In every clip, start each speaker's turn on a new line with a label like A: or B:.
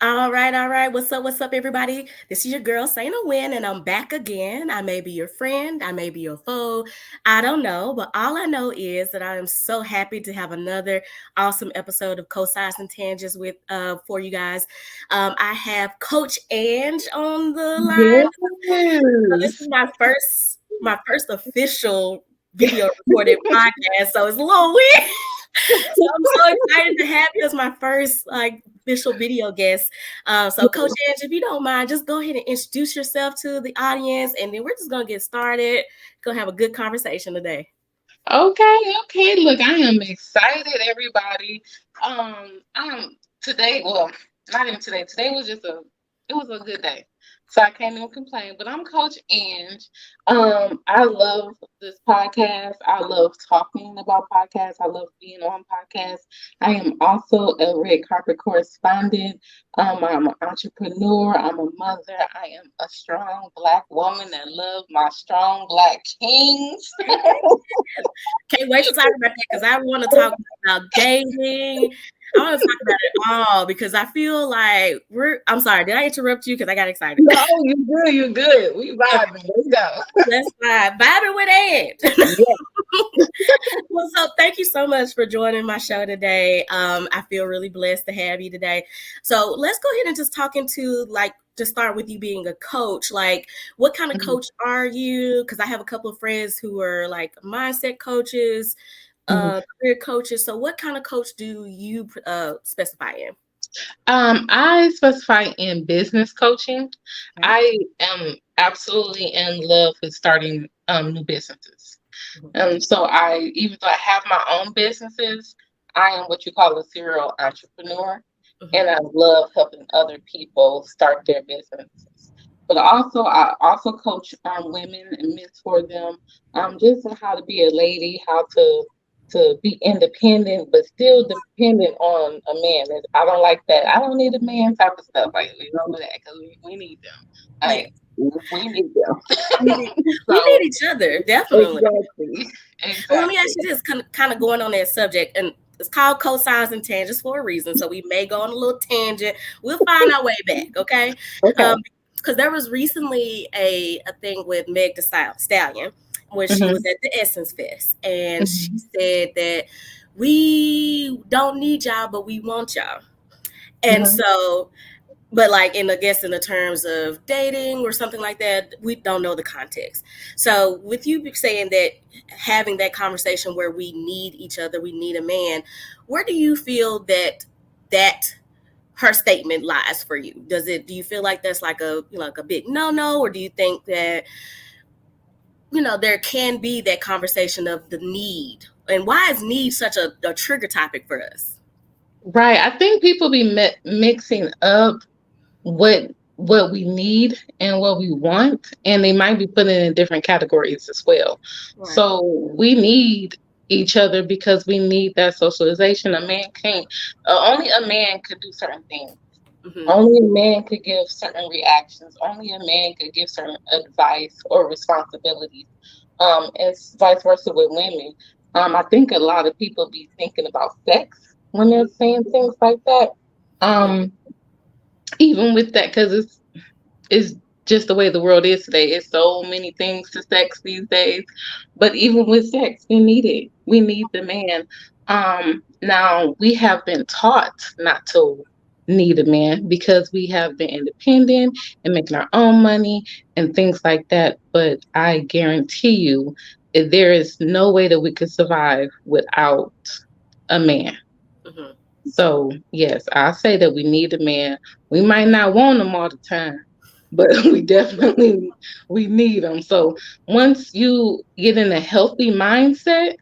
A: All right, all right. What's up, everybody? This is your girl, Saina Win, and I'm back again. I may be your friend, I may be your foe. I don't know, but all I know is that I am so happy to have another awesome episode of Co-Sides and Tangents with for you guys. I have Coach Ange on the line. So this is
B: Yes.
A: my first official video recorded podcast, so it's a little weird. So I'm so excited to have you as my first official video guest. So Coach Ange, if you don't mind, just go ahead and introduce yourself to the audience, and then we're just gonna get started. Gonna have a good conversation today.
B: Okay. Look, I am excited, everybody. I'm today, well, not even today. Today was it was a good day. So I can't even complain. But I'm Coach Ange. I love this podcast. I love talking about podcasts. I love being on podcasts. I am also a red carpet correspondent. I'm an entrepreneur. I'm a mother. I am a strong Black woman that love my strong Black kings.
A: Can't wait to talk about that because I want to talk about dating. I want to talk about it all because I feel like I'm sorry, did I interrupt you? Because I got excited.
B: No, you good. You good. We vibing. Let's go.
A: Let's Vibin with Ang.
B: Yeah.
A: Well, so thank you so much for joining my show today. I feel really blessed to have you today. So let's go ahead and just talk into just start with you being a coach. Like, what kind of
B: Mhm,
A: coach are you? Because I have a couple of friends who are like mindset coaches,
B: mhm.
A: career coaches. So, what kind of coach do you specify in?
B: I specify in business coaching.
A: Okay.
B: I am absolutely in love with starting new businesses.
A: Mhm.
B: So even though I have my own businesses, I am what you call a serial entrepreneur,
A: Mhm.
B: and I love helping other people start their businesses. But also, I also coach women and mentor them just on how to be a lady, how to be independent, but still dependent on a man. I don't like that. I don't need a man type of stuff. Like we don't do that because we need them.
A: Yeah,
B: Like we need
A: we
B: them.
A: need, we
B: So
A: need each other, definitely.
B: exactly,
A: Well, let me
B: exactly.
A: ask you this, kind of going on that subject, and it's called cosines and tangents for a reason. So we may go on a little tangent. We'll find our way back, okay?
B: Okay.
A: Because there was recently a thing with Meg Thee Stallion where she was
B: Hmm.
A: at the Essence Fest, and she
B: Hmm.
A: said that we don't need y'all, but we want y'all. And
B: Hmm.
A: so, but like in I guess in the terms of dating or something like that, we don't know the context. So with you saying that, having that conversation where we need each other, we need a man, where do you feel that her statement lies for you? Do you feel like that's like a big no, or do you think that there can be that conversation of the need, and why is need such a trigger topic for us?
B: Right. I think people be mixing up what we need and what we want, and they might be putting it in different categories as well.
A: Right.
B: So we need each other because we need that socialization. A man can't. Only a man could do certain things.
A: Hmm.
B: Only a man could give certain reactions. Only a man could give certain advice or responsibilities. And vice versa with women. I think a lot of people be thinking about sex when they're saying things like that.
A: Hmm.
B: Um, Even with that, because it's just the way the world is today. It's so many things to sex these days. But even with sex, we need it. We need the man. Now we have been taught not to need a man because we have been independent and making our own money and things like that. But I guarantee you, there is no way that we could survive without a man.
A: Hmm.
B: So yes, I say that we need a man. We might not want them all the time, but we need them. So once you get in a healthy mindset,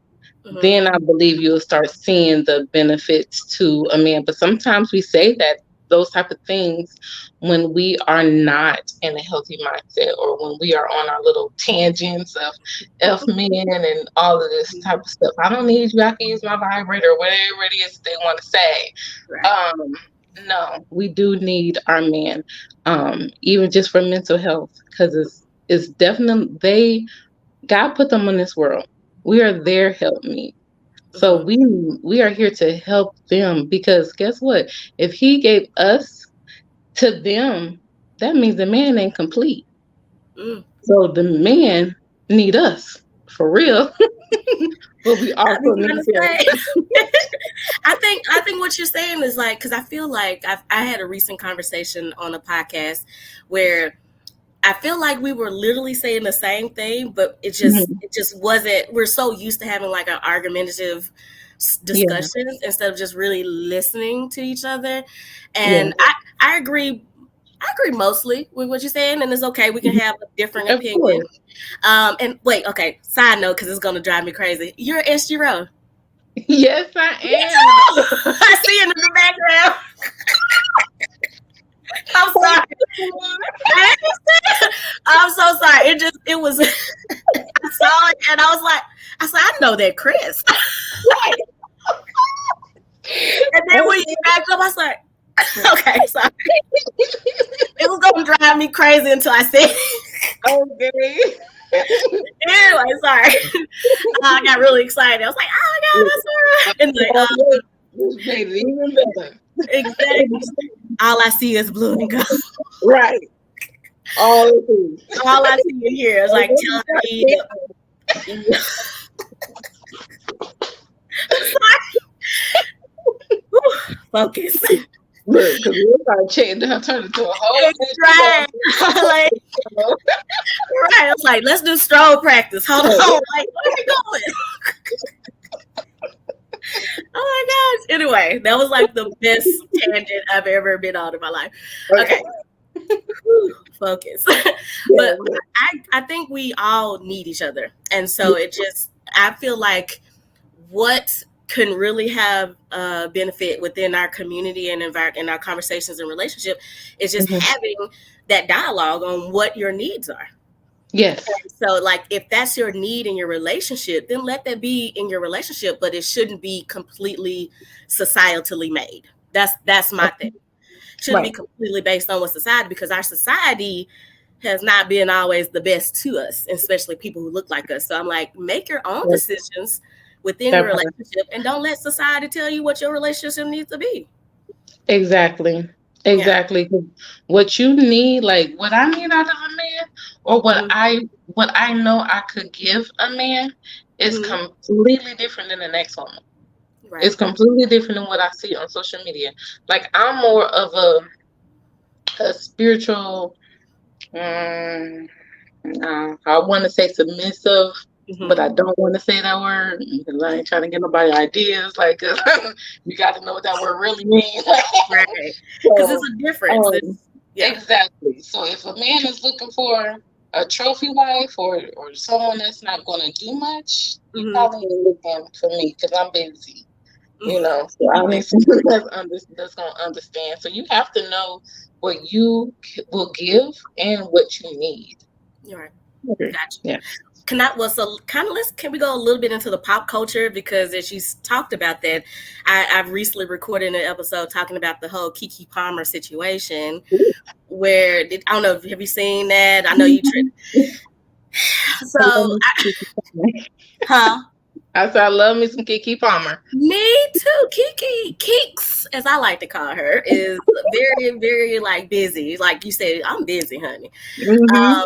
A: Hmm.
B: then I believe you'll start seeing the benefits to a man. But sometimes we say that those type of things when we are not in a healthy mindset or when we are on our little tangents of F men and all of this type of stuff. I don't need you. I can use my vibrator, whatever it is they want to say.
A: Right.
B: Um, no, we do need our man, even just for mental health, because it's definitely God put them in this world. We are their helpmeet. So
A: Hmm.
B: we are here to help them because guess what? If he gave us to them, that means the man ain't complete.
A: Mm.
B: So the man need us for real, but we
A: I be
B: also
A: trying
B: need
A: to
B: them.
A: say. I think what you're saying is like, because I feel like I had a recent conversation on a podcast where I feel like we were literally saying the same thing, but
B: Mhm.
A: it just wasn't. We're so used to having like an argumentative
B: Yeah,
A: discussions instead of just really listening to each other.
B: yeah,
A: And I agree. I agree mostly with what you're saying, and it's okay. We can have a different
B: of
A: opinion.
B: course.
A: And wait, okay. Side note, because it's gonna drive me crazy. You're SGRO.
B: Yes, I
A: Me
B: am.
A: too. I see it in the background. I'm sorry. I understand. I'm so sorry. It was. I saw it and I said, I know that Chris.
B: Right.
A: And then when you backed up, I was like, okay, sorry. It was gonna drive me crazy until I said it.
B: Okay.
A: Anyway, sorry. I got really excited. I was like, oh my god, that's so right. And like,
B: This made it even better.
A: exactly. All I see is blue and gold.
B: Right. All it is.
A: All I see in here is like telling me the focus.
B: Look, because we started changing, I turned into a whole
A: It's right. Like, right. I was like, let's do stroll practice. Hold on. Like, where are we going? Oh my gosh. Anyway, that was like the best tangent I've ever been on in my life. Okay. Focus. But I think we all need each other. And so it just, I feel like what can really have a benefit within our community and in our conversations and relationship is just
B: Mhm.
A: having that dialogue on what your needs are.
B: Yes.
A: So, like, if that's your need in your relationship, then let that be in your relationship, but it shouldn't be completely societally made. That's my thing. Shouldn't be
B: Right.
A: completely based on what society, because our society has not been always the best to us, especially people who look like us. So I'm like, make your own
B: Yes.
A: decisions within your
B: That part.
A: relationship and don't let society tell you what your relationship needs to be.
B: Exactly.
A: Yeah.
B: Exactly. 'Cause what you need, like what I need out of a man, or what I know I could give a man, is
A: Mm-hmm.
B: completely different than the next woman.
A: Right.
B: It's completely different than what I see on social media. Like I'm more of a spiritual, um, I want to say submissive, but
A: Mm-hmm.
B: I don't want to say that word because I ain't trying to get nobody ideas. Like, you got to know what that word really means.
A: Right. Because it's
B: So,
A: a difference.
B: um,
A: Yeah.
B: exactly. So if a man is looking for a trophy wife or someone that's not going to do much, you
A: Mm-hmm.
B: probably need looking for me because I'm busy. You
A: Mm-hmm.
B: know, so I need someone that's going to understand. So you have to know what you will give and what you need.
A: You're right.
B: Okay.
A: Gotcha.
B: Yeah.
A: So kind of can we go a little bit into the pop culture, because as you talked about that, I've recently recorded an episode talking about the whole Kiki Palmer situation, where I don't know, have you seen that? I know you so huh.
B: I said I love me some Kiki Palmer.
A: Me too. Kiki Keeks, as I like to call her, is very, very like busy. Like you said, I'm busy, honey.
B: Mm-hmm.
A: Um,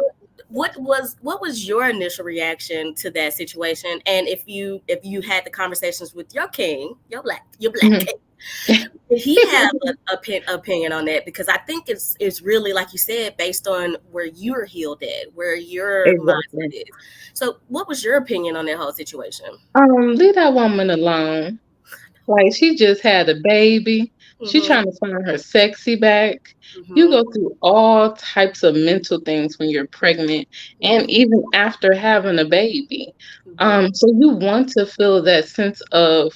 A: what was your initial reaction to that situation? And if you had the conversations with your king, your black king, did he have an opinion on that? Because I think it's really, like you said, based on where you're healed at, where your
B: Exactly.
A: mindset is. So, what was your opinion on that whole situation?
B: Leave that woman alone. Like she just had a baby. She
A: Mm-hmm.
B: trying to find her sexy back. You
A: Mm-hmm.
B: go through all types of mental things when you're pregnant
A: Yeah.
B: and even after having a baby.
A: Mm-hmm.
B: So you want to feel that sense of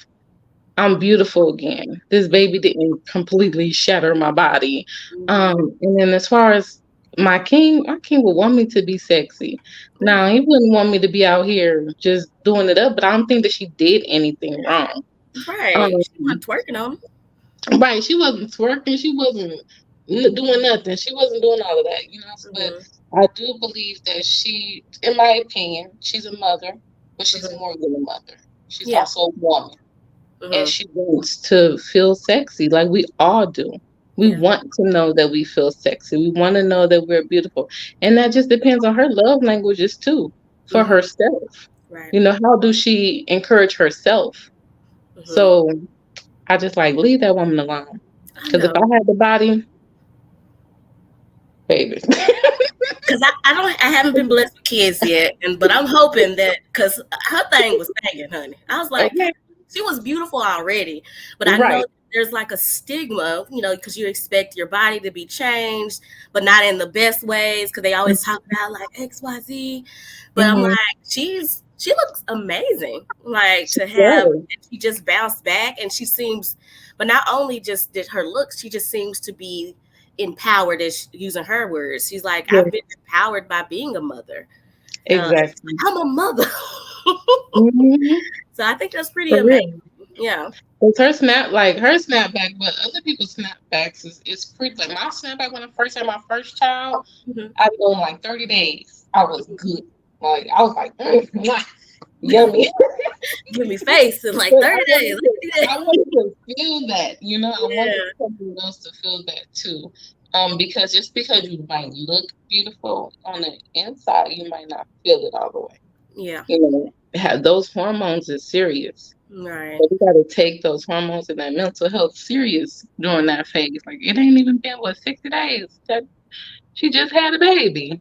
B: I'm beautiful again. This baby didn't completely shatter my body.
A: Mm-hmm.
B: And then as far as my king would want me to be sexy. Now
A: Yeah.
B: he wouldn't want me to be out here just doing it up, but I don't think that she did anything wrong. Um,
A: Right. She wasn't twerking on him.
B: right, she wasn't twerking, she wasn't doing nothing, she wasn't doing all of that, you know. But
A: Mm-hmm.
B: I do believe that she, in my opinion, she's a mother, but she's
A: Mm-hmm.
B: more than a mother. She's
A: Yeah.
B: also a woman, and
A: Mm-hmm.
B: she wants to feel sexy like we all do. We
A: Yeah.
B: want to know that we feel sexy. We want to know that we're beautiful. And that just depends on her love languages too, for
A: Hmm.
B: herself.
A: Right.
B: How do she encourage herself?
A: Hmm.
B: So I just like leave that woman alone.
A: I
B: Because if I
A: know.
B: had the body, baby.
A: Because I haven't been blessed with kids yet, but I'm hoping that because her thing was banging, honey. I was like,
B: Okay.
A: she was beautiful already, but I
B: Right.
A: know there's like a stigma, because you expect your body to be changed, but not in the best ways. Because they always talk about like XYZ, but I'm
B: Mm-hmm.
A: like, she looks amazing. Like
B: She
A: to have,
B: does.
A: she just bounced back, and she seems, but not only just did her looks, she just seems to be empowered, is using her words. She's like,
B: Yeah,
A: I've been empowered by being a mother.
B: exactly.
A: I'm a mother.
B: Hmm.
A: So I think that's pretty
B: For
A: amazing.
B: real.
A: Yeah.
B: It's her snapback, but other people's snapbacks is pretty. Like my snapback when I first had my first child,
A: Mhm.
B: I go in like 30 days. I was good. Like I was like, mwah, yummy.
A: Give me face in like
B: But
A: 30 days. Let me see
B: I
A: that.
B: wanted to feel that, I wanted
A: Yeah.
B: someone else to feel that too. Because just because you might look beautiful on the inside, you might not feel it all the way.
A: Yeah.
B: Have those hormones is serious.
A: Right.
B: So we gotta take those hormones and that mental health serious during that phase. Like it ain't even been 60 days that she just had a baby.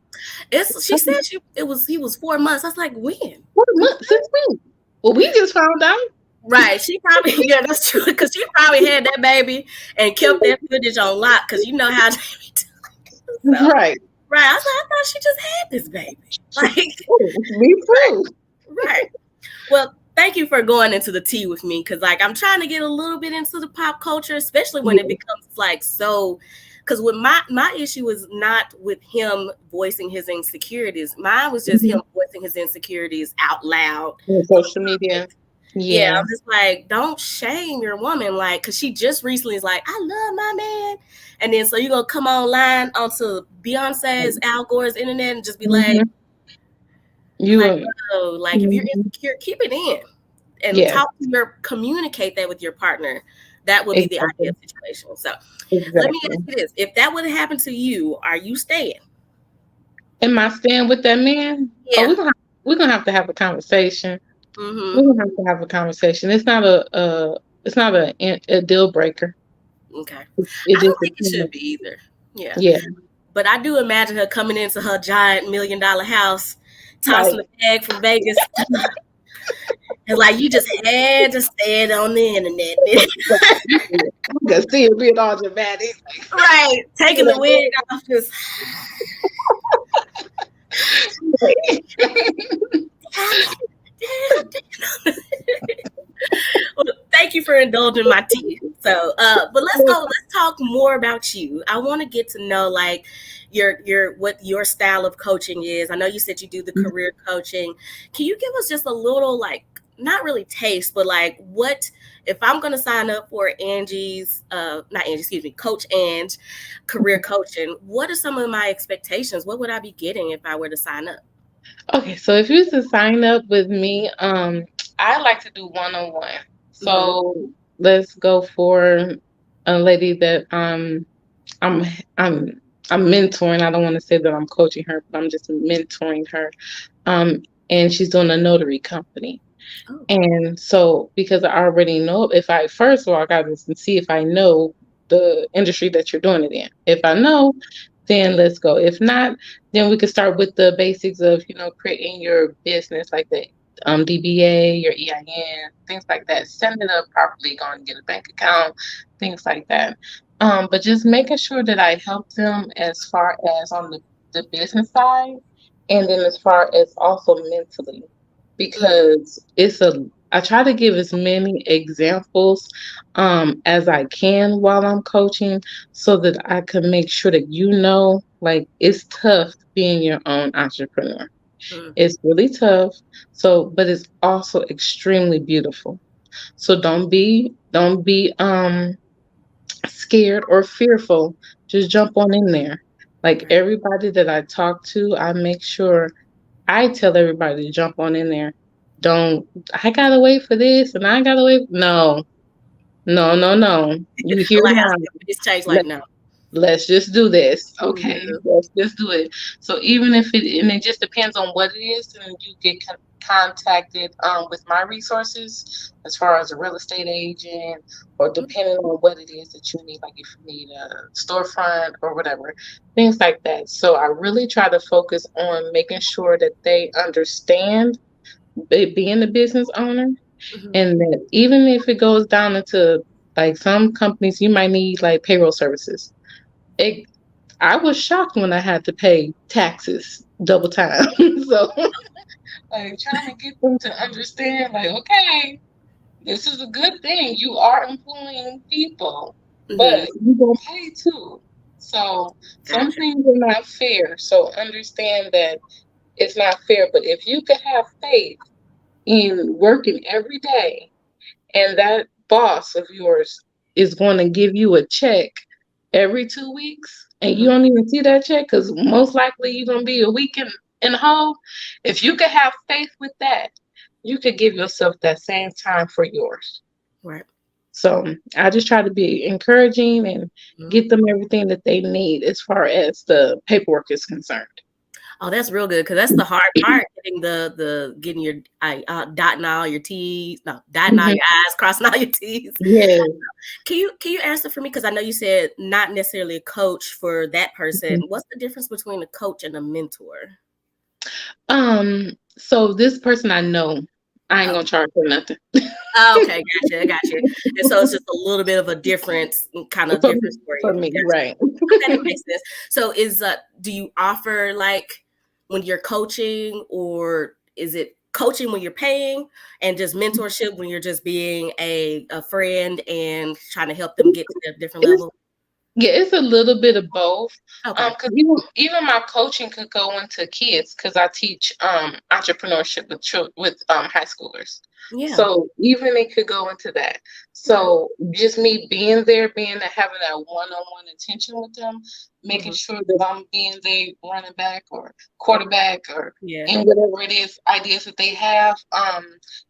A: She said he was 4 months. I was like, when?
B: What a month since when? Well, we just found out.
A: Right. She probably, yeah, that's true. Because she probably had that baby and kept that footage on lock because you know how they be doing. So,
B: Right.
A: right. I was like, I thought she just had this baby. Like,
B: Me too.
A: right. Well, thank you for going into the tea with me because, like, I'm trying to get a little bit into the pop culture, especially when it
B: Yeah.
A: becomes like so. Because with my issue is not with him voicing his insecurities. Mine was just
B: Mhm.
A: him voicing his insecurities out loud.
B: On social media.
A: Yeah,
B: Yeah.
A: I'm just like, don't shame your woman, like, because she just recently is like, I love my man, and then so you're gonna come online onto Beyonce's, Al Gore's internet and just be like,
B: Hmm. You.
A: oh, like if you're
B: Mhm.
A: insecure, keep it in and
B: Yes.
A: communicate that with your partner. That would be the ideal
B: Exactly.
A: situation. So let me ask
B: Exactly.
A: you this: if that would have happened to you, are you staying?
B: Am I staying with that man? Oh,
A: Yeah.
B: we're gonna have to have a conversation. We're
A: Mm-hmm.
B: gonna have to have a conversation. It's not a deal breaker.
A: Okay.
B: It
A: I
B: just
A: don't think it should
B: depends.
A: be either. Yeah.
B: Yeah.
A: But I do imagine her coming into her giant $1 million house, tossing
B: Like
A: the bag from Vegas, and like you just had to say it on the internet.
B: I'm gonna see it being all dramatic.
A: Right. Taking the wig off, just damn, damn. Well, thank you for indulging my tea. So, but let's go. Let's talk more about you. I want to get to know like your what your style of coaching is. I know you said you do the career coaching. Can you give us just a little like not really taste, but like what if I'm going to sign up for Angie's, not Angie, excuse me, Coach Ange career coaching? What are some of my expectations? What would I be getting if I were to sign up?
B: Okay, so if you was to sign up with me, I like to do one-on-one.
A: Mm-hmm.
B: So let's go for a lady that I'm I'm I'm mentoring. I don't want to say that I'm coaching her, but I'm just mentoring her. Um, and she's doing a notary company.
A: Oh.
B: And so, because I already know, if I first of all, I got to see if I know the industry that you're doing it in. If I know, then let's go. If not, then we could start with the basics of, creating your business, like the DBA, your EIN, things like that. Setting it up properly, going to get a bank account, things like that. But just making sure that I help them as far as on the business side, and then as far as also mentally,
A: Mm,
B: because I try to give as many examples as I can while I'm coaching so that I can make sure that like it's tough being your own entrepreneur.
A: mm,
B: It's really tough. So, but it's also extremely beautiful. So don't be scared or fearful. Just jump on in there. Like
A: right.
B: everybody that I talk to, I tell everybody to jump on in there. Don't I gotta wait for this and I gotta wait. No. No, no, no. You hear
A: Like how
B: now.
A: it's changed, like no.
B: Let's just do this. Okay,
A: Mhm.
B: let's just do it. So even if it just depends on what it is, and you get contacted with my resources as far as a real estate agent, or depending on what it is that you need, like if you need a storefront or whatever, things like that. So I really try to focus on making sure that they understand being a business owner,
A: Mhm.
B: and that even if it goes down into like some companies, you might need like payroll services. I was shocked when I had to pay taxes double time. So, like, trying to get them to understand, like, okay, this is a good thing. You are employing people,
A: Mhm.
B: but you gonna pay too. So, some
A: Gotcha.
B: things are not fair. So, understand that it's not fair. But if you could have faith in working every day, and that boss of yours is going to give you a check every 2 weeks, and you
A: Mhm.
B: don't even see that check because most likely you're going to be a week in the hole. If you could have faith with that, you could give yourself that same time for yours.
A: Right.
B: So I just try to be encouraging and
A: Mhm.
B: get them everything that they need as far as the paperwork is concerned.
A: Oh, that's real good because that's the hard part, getting the getting your dotting all your T's, no, dotting all
B: Mhm.
A: your I's, crossing all your T's.
B: Yes.
A: Can you answer for me? Because I know you said not necessarily a coach for that person. What's the difference between a coach and a mentor?
B: So this person I know, I ain't
A: Oh,
B: gonna charge for nothing.
A: okay, gotcha, I got you. And so it's just a little bit of a difference, kind of
B: For me,
A: difference for
B: for
A: you.
B: me,
A: Gotcha.
B: right.
A: Okay, that makes sense. So do you offer like when you're coaching, or is it coaching when you're paying and just mentorship when you're just being a friend and trying to help them get to a different
B: It's
A: level?
B: Yeah, it's a little bit of both.
A: Okay.
B: Because even my coaching could go into kids because I teach entrepreneurship with high schoolers.
A: Yeah.
B: So even it could go into that.
A: Okay.
B: So just me being there, having that one-on-one attention with them, making
A: Hmm.
B: sure that I'm being their running back or quarterback or
A: Yeah.
B: in whatever it is ideas that they have.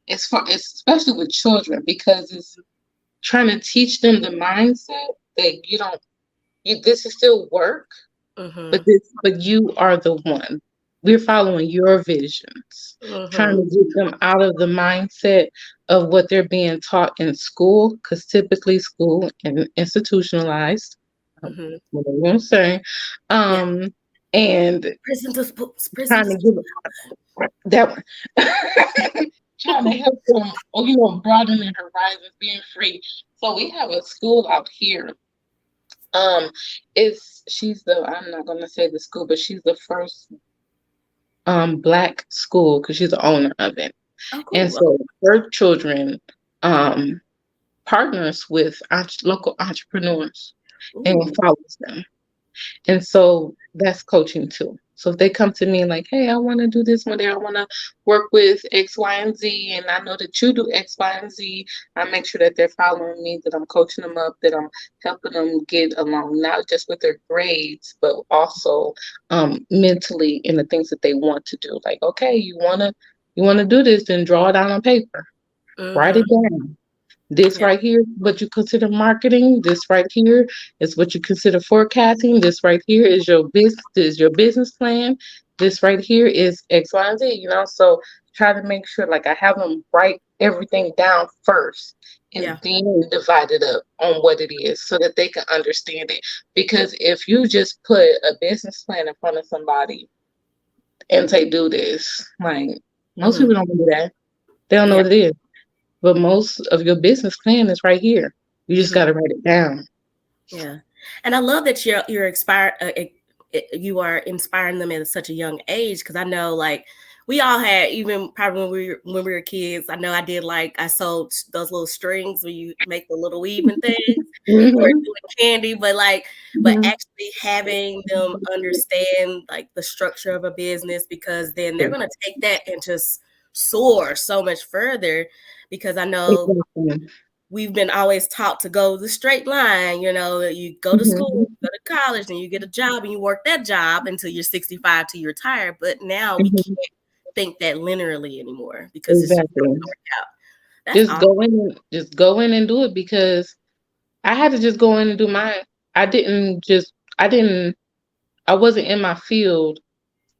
B: It's especially with children because it's trying to teach them the mindset that this is still work, but
A: Hmm.
B: you are the one. We're following your visions, trying
A: Hmm.
B: to get them out of the mindset of what they're being taught in school, because typically school and institutionalized.
A: Hmm.
B: What I'm going to say,
A: Yeah.
B: um, and
A: Prison to prison
B: trying
A: to
B: to give that one, trying to help them, broaden their horizons, being free. So we have a school out here. Um, I'm not gonna say the school, but she's the first black school because she's the owner of it.
A: Oh,
B: And
A: cool.
B: so her children um partners with local entrepreneurs and
A: Ooh.
B: follows them. And so that's coaching too. So if they come to me like, hey, I want to do this one day, I want to work with X, Y, and Z, and I know that you do X, Y, and Z, I make sure that they're following me, that I'm coaching them up, that I'm helping them get along, not just with their grades, but also mentally in the things that they want to do. Like, okay, you wanna do this, then draw it out on paper, write it
A: Hmm.
B: down. This
A: Yeah.
B: right here is what you consider marketing. This right here is what you consider forecasting. This right here is your business plan. This right here is X, Y, and Z, So try to make sure like I have them write everything down first and
A: Yeah.
B: then divide it up on what it is so that they can understand it. Because if you just put a business plan in front of somebody and say do this, like most
A: Hmm.
B: people don't do that. They don't know
A: Yeah.
B: what it is. But most of your business plan is right here. You just got
A: Hmm.
B: to write it down.
A: Yeah, and I love that you're inspired. You are inspiring them at such a young age, because I know, like, we all had, even probably when we were kids. I know I did, like, I sold those little strings where you make the little weaving things, or
B: Mhm,
A: doing candy, but
B: mhm.
A: actually having them understand like the structure of a business, because then they're gonna take that and just soar so much further. Because I know
B: Exactly.
A: we've been always taught to go the straight line. You go to school,
B: Mhm,
A: you go to college, and you get a job, and you work that job until you're 65 till you retire. But now we
B: mhm.
A: can't think that linearly anymore, because it's just not
B: Exactly.
A: gonna work out. That's awesome.
B: Just go in and do it, because I had to just go in and do mine. I didn't just I didn't I wasn't in my field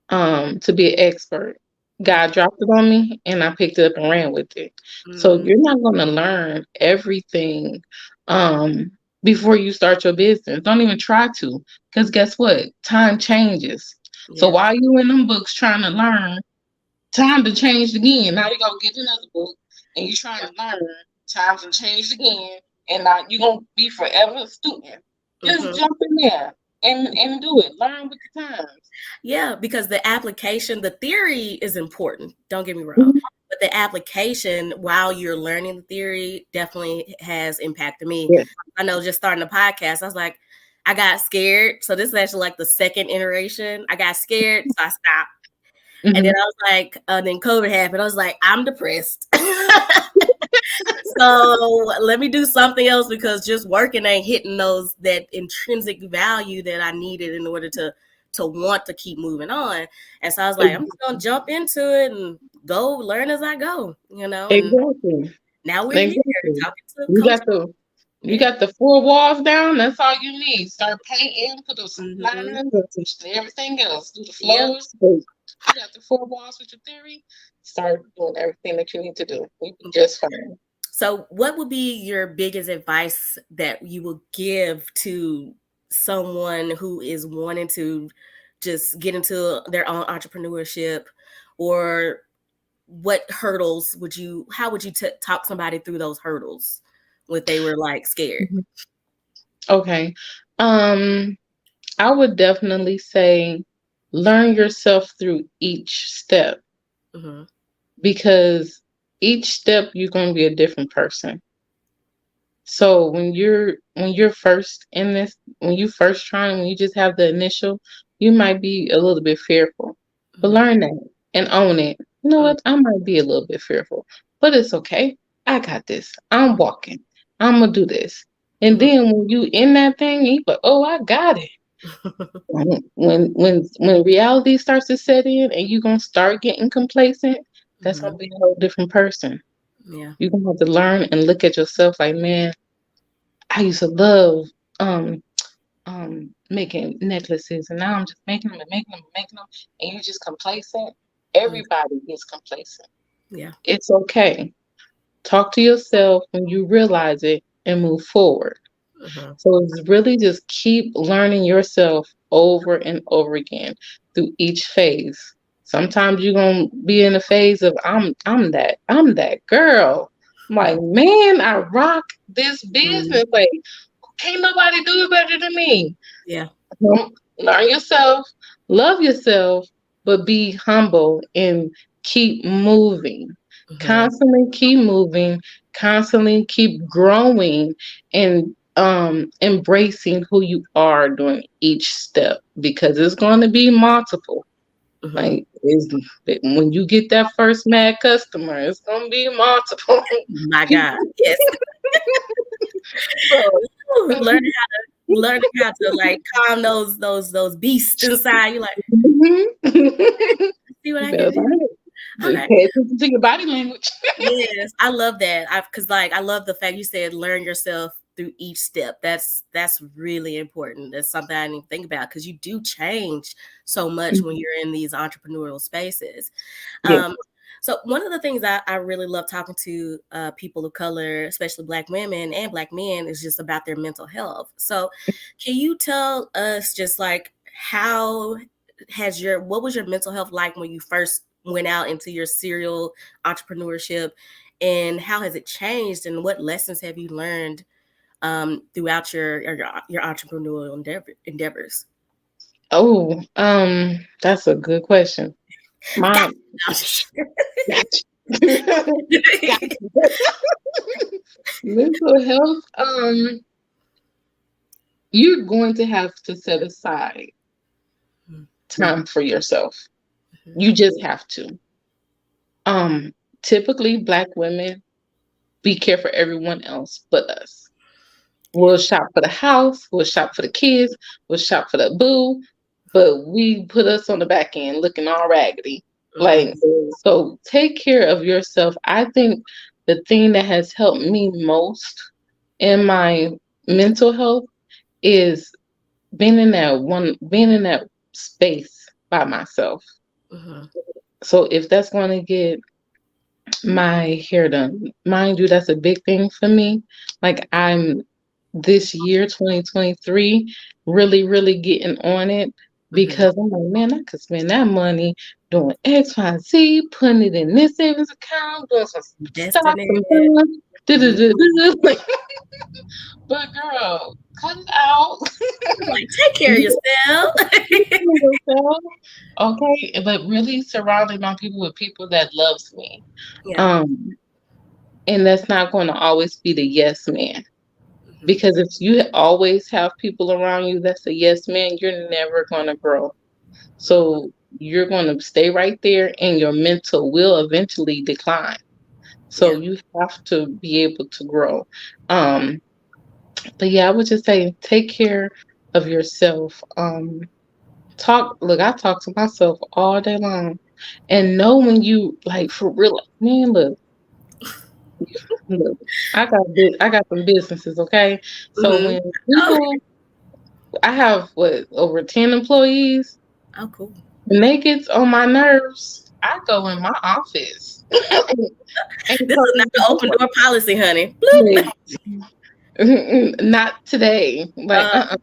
B: to be an expert. God
A: Okay.
B: dropped it on me and I picked it up and ran with it. So
A: Mm,
B: you're not gonna learn everything um before you start your business. Don't even try to, because guess what? Time changes. So
A: yeah.
B: while you in them books trying to learn, time to change again. Now you gonna get another book and you're trying to learn. Times have changed again, and now you're gonna be forever a student. Just
A: Hmm.
B: jump in there and do it. Learn with the times.
A: Yeah, because the application, the theory is important. Don't get me wrong.
B: Mhm.
A: But the application while you're learning the theory definitely has impacted me.
B: Yeah.
A: I know just starting a podcast, I was like, I got scared. So this is actually like the second iteration. I got scared, so I stopped. And then
B: Mhm.
A: I was like, then COVID happened. I was like, I'm depressed. So let me do something else because just working ain't hitting those that intrinsic value that I needed in order to want to keep moving on. And so I was like, I'm just gonna jump into it and go learn as I go, and
B: Exactly.
A: now we're here
B: Exactly.
A: talking to
B: You
A: coach.
B: got the you
A: Yeah.
B: got the four walls down. That's all you need. Start painting, put up some
A: Hmm.
B: lines, and everything else. Do the
A: Yep.
B: flows. You got the four walls with your theory. Start doing everything that you need to do. You'll be just fine.
A: So what would be your biggest advice that you will give to someone who is wanting to just get into their own entrepreneurship, or what hurdles would you how would you talk somebody through those hurdles when they were like scared?
B: Mhm. Okay. Um, I would definitely say learn yourself through each step,
A: Hmm.
B: because each step you're going to be a different person. So when you're first in this, when you first trying, when you just have the initial, you might be a little bit fearful. But
A: Hmm.
B: learn that and own it. You know what? I might be a little bit fearful, but it's okay. I got this. I'm walking. I'm gonna do this. And
A: Hmm.
B: then when you in that thing, you go, oh, I got it. When reality starts to set in and you're gonna start getting complacent, that's
A: Hmm.
B: gonna be a whole different person.
A: Yeah.
B: You're gonna have to learn and look at yourself like, man, I used to love making necklaces, and now I'm just making them and making them and making them, and you're just complacent.
A: Mm.
B: Everybody gets complacent.
A: Yeah.
B: It's okay. Talk to yourself when you realize it and move forward.
A: Hmm.
B: So it's really just keep learning yourself over and over again through each phase. Sometimes you're gonna be in a phase of I'm that girl. I'm like, man, I rock this
A: Mm.
B: business. Like, can't nobody do it better than me.
A: Yeah.
B: Learn yourself, love yourself, but be humble and keep moving.
A: Hmm.
B: Constantly keep moving, constantly keep growing, and embracing who you are during each step, because it's going to be multiple.
A: Hmm.
B: Like, when you get that first mad customer, it's going to be multiple
A: My God.
B: people.
A: Yes.
B: So,
A: Ooh, learning how to like calm those beasts inside. You like, see what
B: You
A: I can
B: better
A: do.
B: learn
A: I'm
B: it.
A: like,
B: Pay attention to your body language.
A: yes, I love that. Because like I love the fact you said learn yourself through each step. That's really important. That's something I didn't think about because you do change so much when you're in these entrepreneurial spaces.
B: Yeah.
A: Um, so one of the things I really love talking to people of color, especially Black women and Black men, is just about their mental health. So can you tell us just like how what was your mental health like when you first went out into your serial entrepreneurship, and how has it changed, and what lessons have you learned throughout your entrepreneurial endeavors?
B: Oh, that's a good question.
A: I got
B: My gotcha. Gotcha. Mental health, you're going to have to set aside time for yourself. You just have to. Um, Typically black women, we care for everyone else but us. We'll
A: Yeah.
B: shop for the house, we'll shop for the kids, we'll shop for the boo, but we put us on the back end looking all raggedy. Like,
A: Hmm.
B: so take care of yourself. I think the thing that has helped me most in my mental health is being in that space by myself.
A: Mm-hmm.
B: So if that's going to get my hair done, mind you, that's a big thing for me. Like I'm this year, 2023, really, really getting on it
A: Mm-hmm.
B: because I'm like, man, I could spend that money doing X, Y, Z, putting it in this savings account, doing some stocks,
A: Destiny.
B: some bonds,
A: Mm-hmm.
B: da-da-da-da. But girl, cut it out.
A: Like, take care of yourself.
B: Yourself, okay, but really surrounding my people with people that loves me.
A: Yeah.
B: Um, and that's not going to always be the yes man.
A: Mm-hmm.
B: Because if you always have people around you that's a yes man, you're never going to grow.
A: Mm-hmm.
B: So you're going to stay right there and your mental will eventually decline. So
A: Yeah.
B: you have to be able to grow. Um, but yeah, I would just say take care of yourself. Look, I talk to myself all day long. And know when you like for real, man, look, I got some businesses, okay? So
A: Mm-hmm.
B: when
A: Oh,
B: people I have what over 10 employees.
A: oh, cool.
B: When they get on my nerves, I go in my office and
A: This is not
B: close the
A: the open
B: door.
A: door policy, honey. Bloop.
B: Like, not today. Like,
A: Uh,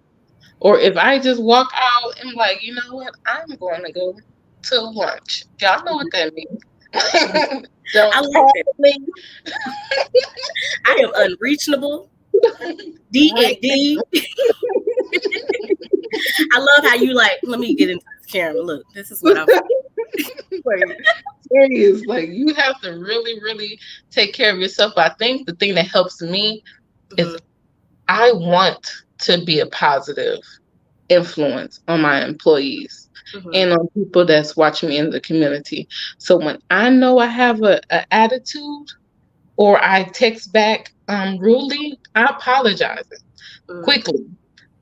B: Or if I just walk out and like, you know what, I'm going to go to lunch. Y'all know what that means.
A: I
B: Don't
A: like
B: call
A: that.
B: me.
A: I am unreachable. D
B: Right.
A: and D. I love how you like. Let me get into this camera. Look, this is what I'm.
B: Like, serious. Like, you have to really, really take care of yourself. I think the thing that helps me is
A: Mm-hmm.
B: I want to be a positive influence on my employees
A: Mm-hmm.
B: and on people that's watching me in the community. So when I know I have a attitude or I text back rudely, I apologize
A: Mm-hmm.
B: quickly.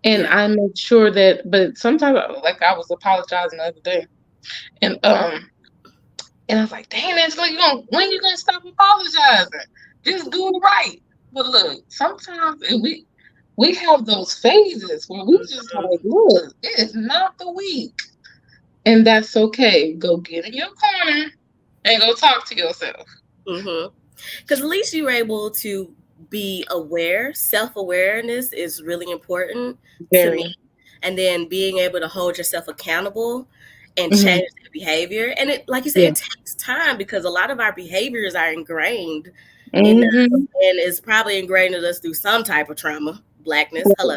B: And
A: Yeah.
B: I make sure that, but sometimes, like I was apologizing the other day, and I was like, dang, Angela, when you gonna stop apologizing? Just do it right. But look, sometimes we have those phases where we just
A: Mm-hmm.
B: like, look, it is not the week. And that's okay. Go get in your corner and go talk to yourself.
A: Mm-hmm. Because at least you were able to be aware. Self awareness is really important to me.
B: Very.
A: And then being able to hold yourself accountable and
B: Hmm.
A: change that behavior. And it, like you said,
B: Yeah.
A: it takes time because a lot of our behaviors are ingrained in us
B: Hmm.
A: and it's probably ingrained in us through some type of trauma. Blackness, hello.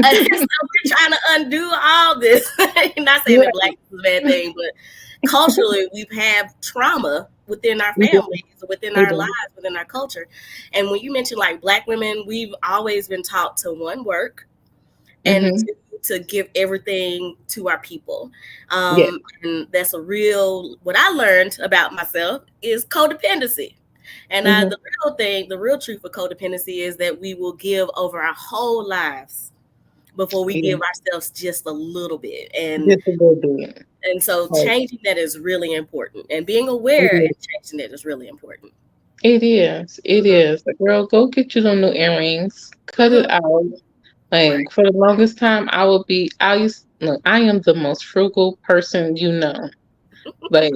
A: So we're trying to undo all this. Not saying that
B: Right.
A: blackness is a bad thing, but culturally we've had trauma within our
B: We do.
A: families, within
B: We
A: our
B: do.
A: lives, within our culture. And when you mention like black women, we've always been taught to one work and
B: Hmm.
A: to give everything to our people.
B: Yeah.
A: And that's a real, what I learned about myself is codependency. And
B: Hmm.
A: the real thing, the real truth of codependency is that we will give over our whole lives before we
B: Yeah.
A: give ourselves just a little bit.
B: Just a little bit.
A: And so
B: Like,
A: changing that is really important. And being aware and changing it is really important.
B: it is. It
A: Mm-hmm.
B: is. Like, girl, go get you some new earrings. Cut
A: Mm-hmm.
B: it out.
A: Right.
B: Like for the longest time, I am the most frugal person you know, like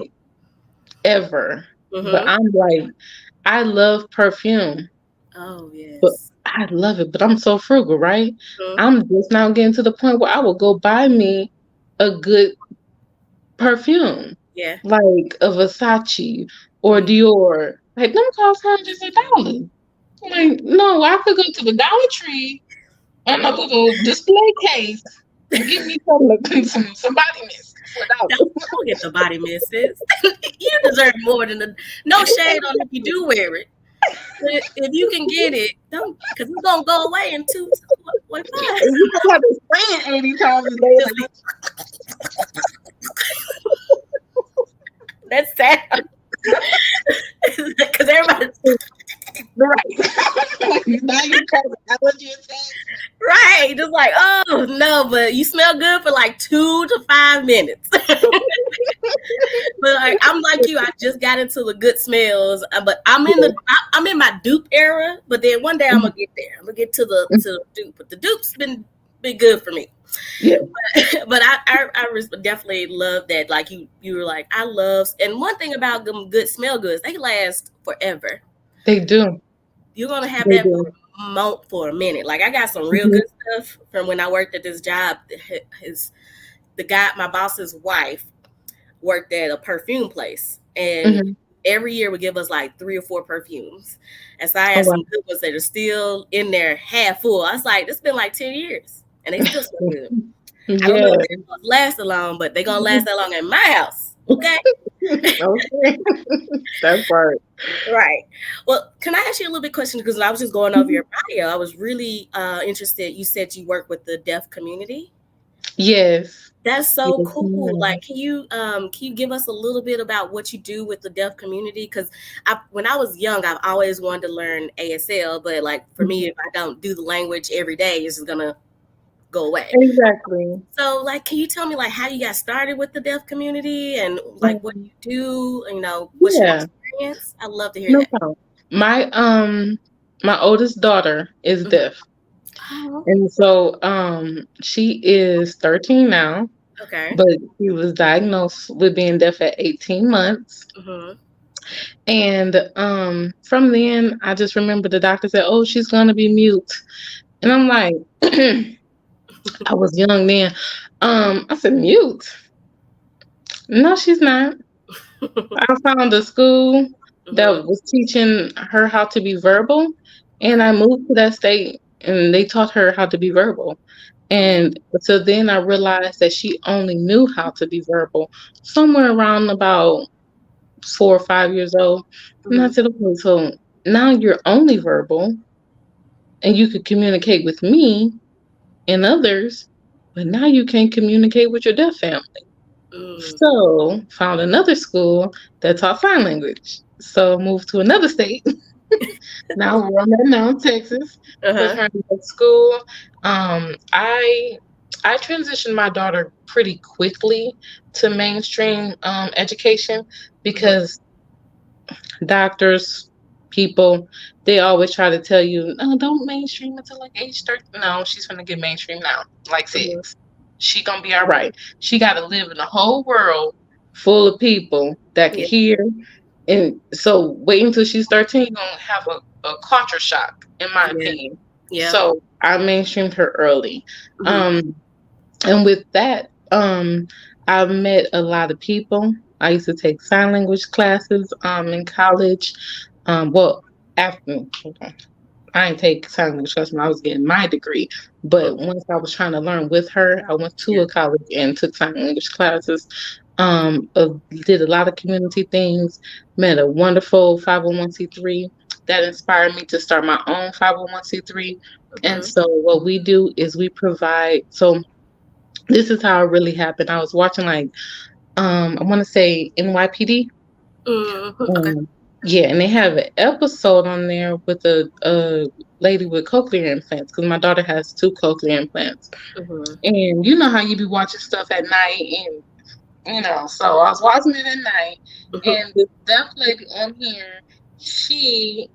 B: ever. But
A: Mm-hmm.
B: I'm like, I love perfume,
A: Oh
B: but
A: yes.
B: I love it. But I'm so frugal, right?
A: Mm-hmm.
B: I'm just now getting to the point where I will go buy me a good perfume,
A: Yeah.
B: like a Versace or
A: Mm-hmm.
B: Dior. Like them cost hundreds of dollars. Like, no, I could go to the Dollar Tree and a little display case and get me some body mist for
A: Don't get the body misses. You deserve more than the no shade on if you do wear it. But if you can get it, don't because it's gonna go away in 2.5.
B: And you don't have to spray it 80 times a day.
A: Just like that's sad. Because everybody's
B: Right. Now you got an allergy attack.
A: right. Just like, oh no, but you smell good for like 2 to 5 minutes. But like, I'm like you, I just got into the good smells, but I'm in my dupe era. But then one day I'm gonna get there. I'm gonna get to the dupe. But the dupe's been good for me.
B: Yeah,
A: But definitely love that. Like you were like, I love. And one thing about them good smell goods, they last forever.
B: they do.
A: You're gonna have
B: They
A: that
B: do.
A: for a minute. Like I got some real
B: Mhm,
A: good stuff from when I worked at this job. His the guy, my boss's wife, worked at a perfume place, and
B: mhm.
A: every year would give us like 3 or 4 perfumes. And so I
B: Oh
A: had
B: wow.
A: some good ones that are still in there half full. I was like, it's been like 10 years, and they still smell good. I don't know
B: Yeah.
A: if they're gonna last that long, but they're gonna last that long in my house. Okay.
B: Okay. That part.
A: Right. Well, can I ask you a little bit question? Because I was just going over your bio. I was really interested. You said you work with the deaf community.
B: Yes.
A: That's so
B: Yes,
A: cool.
B: ma'am.
A: Like, can you give us a little bit about what you do with the deaf community? Because when I was young, I've always wanted to learn ASL, but like for me, if I don't do the language every day, it's just gonna go away.
B: Exactly.
A: So, like, can you tell me like how you got started with the deaf community and like what
B: Um,
A: you do? You know, what's your
B: yeah,
A: experience? I'd love to hear
B: no
A: that.
B: problem. My oldest daughter is
A: Mhm.
B: deaf.
A: Oh,
B: And so she is 13 now,
A: okay.
B: but she was diagnosed with being deaf at 18 months.
A: Mm-hmm.
B: And from then I just remember the doctor said, "Oh, she's gonna be mute." And I'm like, I was young then. I said, "Mute? No, she's not." I found a school
A: Mm-hmm.
B: that was teaching her how to be verbal, and
A: Okay.
B: I moved to that state and they taught her how to be verbal. And so then I realized that she only knew how to be verbal somewhere around about 4 or 5 years old. And I
A: Mm-hmm.
B: said, okay, so now you're only verbal and you could communicate with me and others, but now you can't communicate with your deaf family.
A: Mm.
B: So found another school that taught sign language. So moved to another state. Now where I'm at now in Texas. Put
A: Uh-huh.
B: her in that school. Um, I I transitioned my daughter pretty quickly to mainstream education
A: Mm-hmm.
B: because doctors, people, they always try to tell you, no, don't mainstream until like age 30. No, she's gonna get mainstream now, like
A: Mm-hmm.
B: 6. She gonna be all right. She gotta live in a whole world full of people that can
A: Yeah.
B: hear. And so wait until she's 13, you're gonna have a culture shock, in my
A: Yeah.
B: opinion.
A: Yeah.
B: So I mainstreamed her early.
A: Mm-hmm.
B: Um, and with that, I've met a lot of people. I used to take sign language classes in college. Well, after hold on. I didn't take sign language class when I was getting my degree, but once I was trying to learn with her, I went to
A: Yeah.
B: a college and took sign language classes. Did a lot of community things. Met a wonderful 501c3 that inspired me to start my own 501c3. And
A: Mm-hmm.
B: so what we do is we provide. So this is how it really happened. I was watching like I want to say NYPD.
A: Mm-hmm. Okay.
B: Um, yeah, and they have an episode on there with a lady with cochlear implants because my daughter has 2 cochlear implants.
A: Mm-hmm.
B: And you know how you be watching stuff at night, and so I was watching it at night,
A: Mm-hmm.
B: and this deaf lady on here, she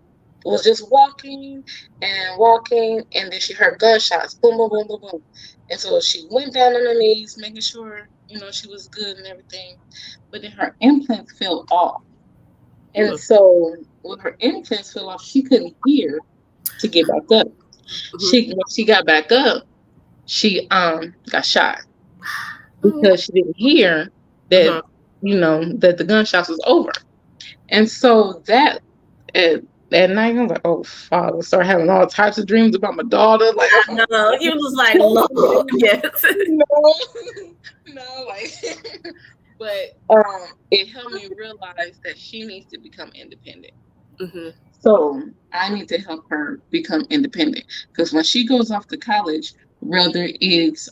B: was just walking, and then she heard gunshots, boom, boom, boom, boom, boom. And so she went down on her knees, making sure, she was good and everything. But then her implants fell off. And so when her implants fell off, she couldn't hear to get back up.
A: Mm-hmm.
B: When she got back up, she got shot
A: Oh.
B: because she didn't hear that
A: Mm-hmm.
B: that the gunshots was over. And so that at, at night I was like, oh Father, start having all types of dreams about my daughter. Like,
A: I know. You was like, Lord, yes.
B: no, no, like, but it helped me realize that she needs to become independent.
A: Mm-hmm.
B: So I need to help her become independent because when she goes off to college, whether it's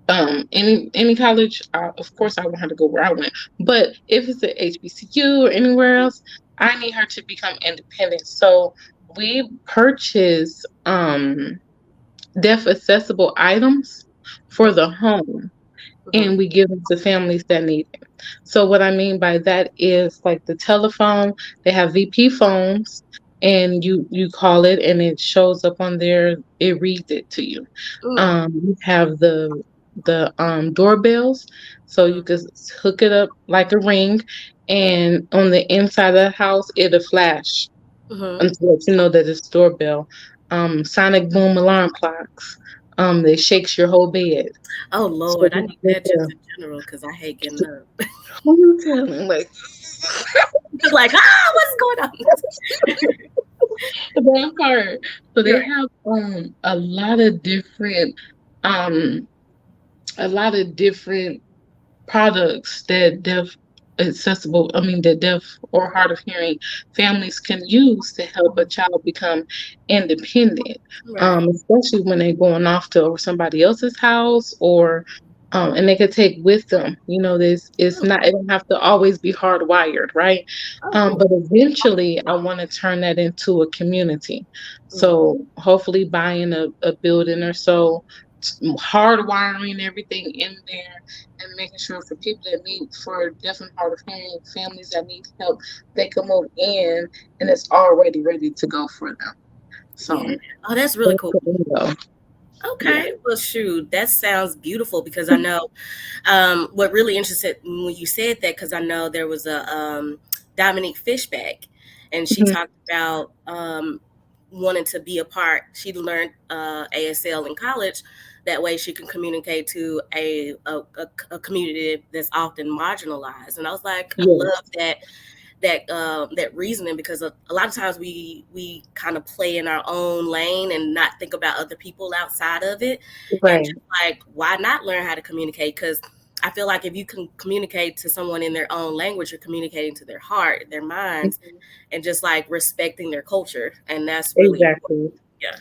B: any college, of course I want her to go where I went. But if it's at HBCU or anywhere else, I need her to become independent. So we purchase deaf accessible items for the home. and we give them to families that need it. So what I mean by that is like the telephone, they have VP phones and you call it and it shows up on there, it reads it to you.
A: Mm,
B: You have the doorbells, so you can hook it up like a ring, and on the inside of the house it'll flash
A: mm-hmm.
B: to let you know that it's doorbell. Sonic boom alarm clocks. That shakes your whole bed.
A: Oh
B: So
A: Lord, I
B: that's
A: need
B: what
A: that just in general because I hate getting up.
B: who you telling? Like
A: Just like, what's going on?
B: that part. So they
A: You're
B: have um a lot of different products that deaf or hard of hearing families can use to help a child become independent,
A: right.
B: especially when they're going off to somebody else's house or and they could take with them. This it's
A: Oh,
B: not, it don't have to always be hardwired, right?
A: oh, cool.
B: But eventually I want to turn that into a community.
A: Mm,
B: So hopefully buying a building or so, hardwiring everything in there and making sure for people that need, for deaf and hard of hearing families that need help, they can move in and it's already ready to go for them. So
A: yeah. Oh, that's really
B: that's
A: cool.
B: the window. Yeah.
A: Okay. Well, shoot, that sounds beautiful because I know what really interested me when you said that because I know there was a Dominique Fishback, and she
B: Mhm.
A: talked about wanting to be a part. She learned ASL in college. That way, she can communicate to a community that's often marginalized. And I was like, I
B: Yes.
A: love that reasoning because a lot of times we kind of play in our own lane and not think about other people outside of it, and
B: Right.
A: just like why not learn how to communicate? Because I feel like if you can communicate to someone in their own language, you're communicating to their heart, their minds,
B: Mhm.
A: and just like respecting their culture, and that's really important.
B: Exactly.
A: Yeah.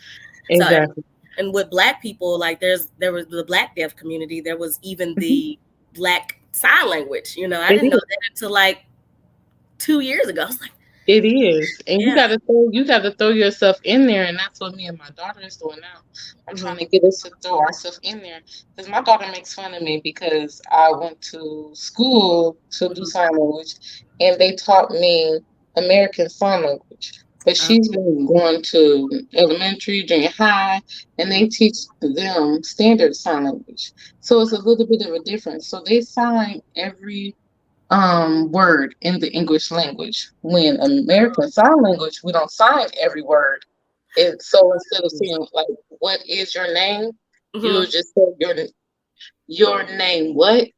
A: So
B: Exactly.
A: and with Black people, like there was the Black deaf community, there was even
B: Mhm.
A: the Black sign language. I
B: It
A: didn't know
B: is.
A: that until like 2 years ago. I was like,
B: It is, and you
A: yeah.
B: gotta throw yourself in there, and that's what me and my daughter is doing now. I'm
A: Mhm.
B: trying to get us to throw ourselves in there because my daughter makes fun of me because I went to school to do
A: Mhm.
B: sign language, and they taught me American Sign Language. But
A: Uh,
B: she's been going to elementary, junior high, and they teach them standard sign language. So it's a little bit of a difference. So they sign every word in the English language. When American Sign Language, we don't sign every word. So instead of saying like "What is your name," you'll
A: mhm.
B: just say your name. What?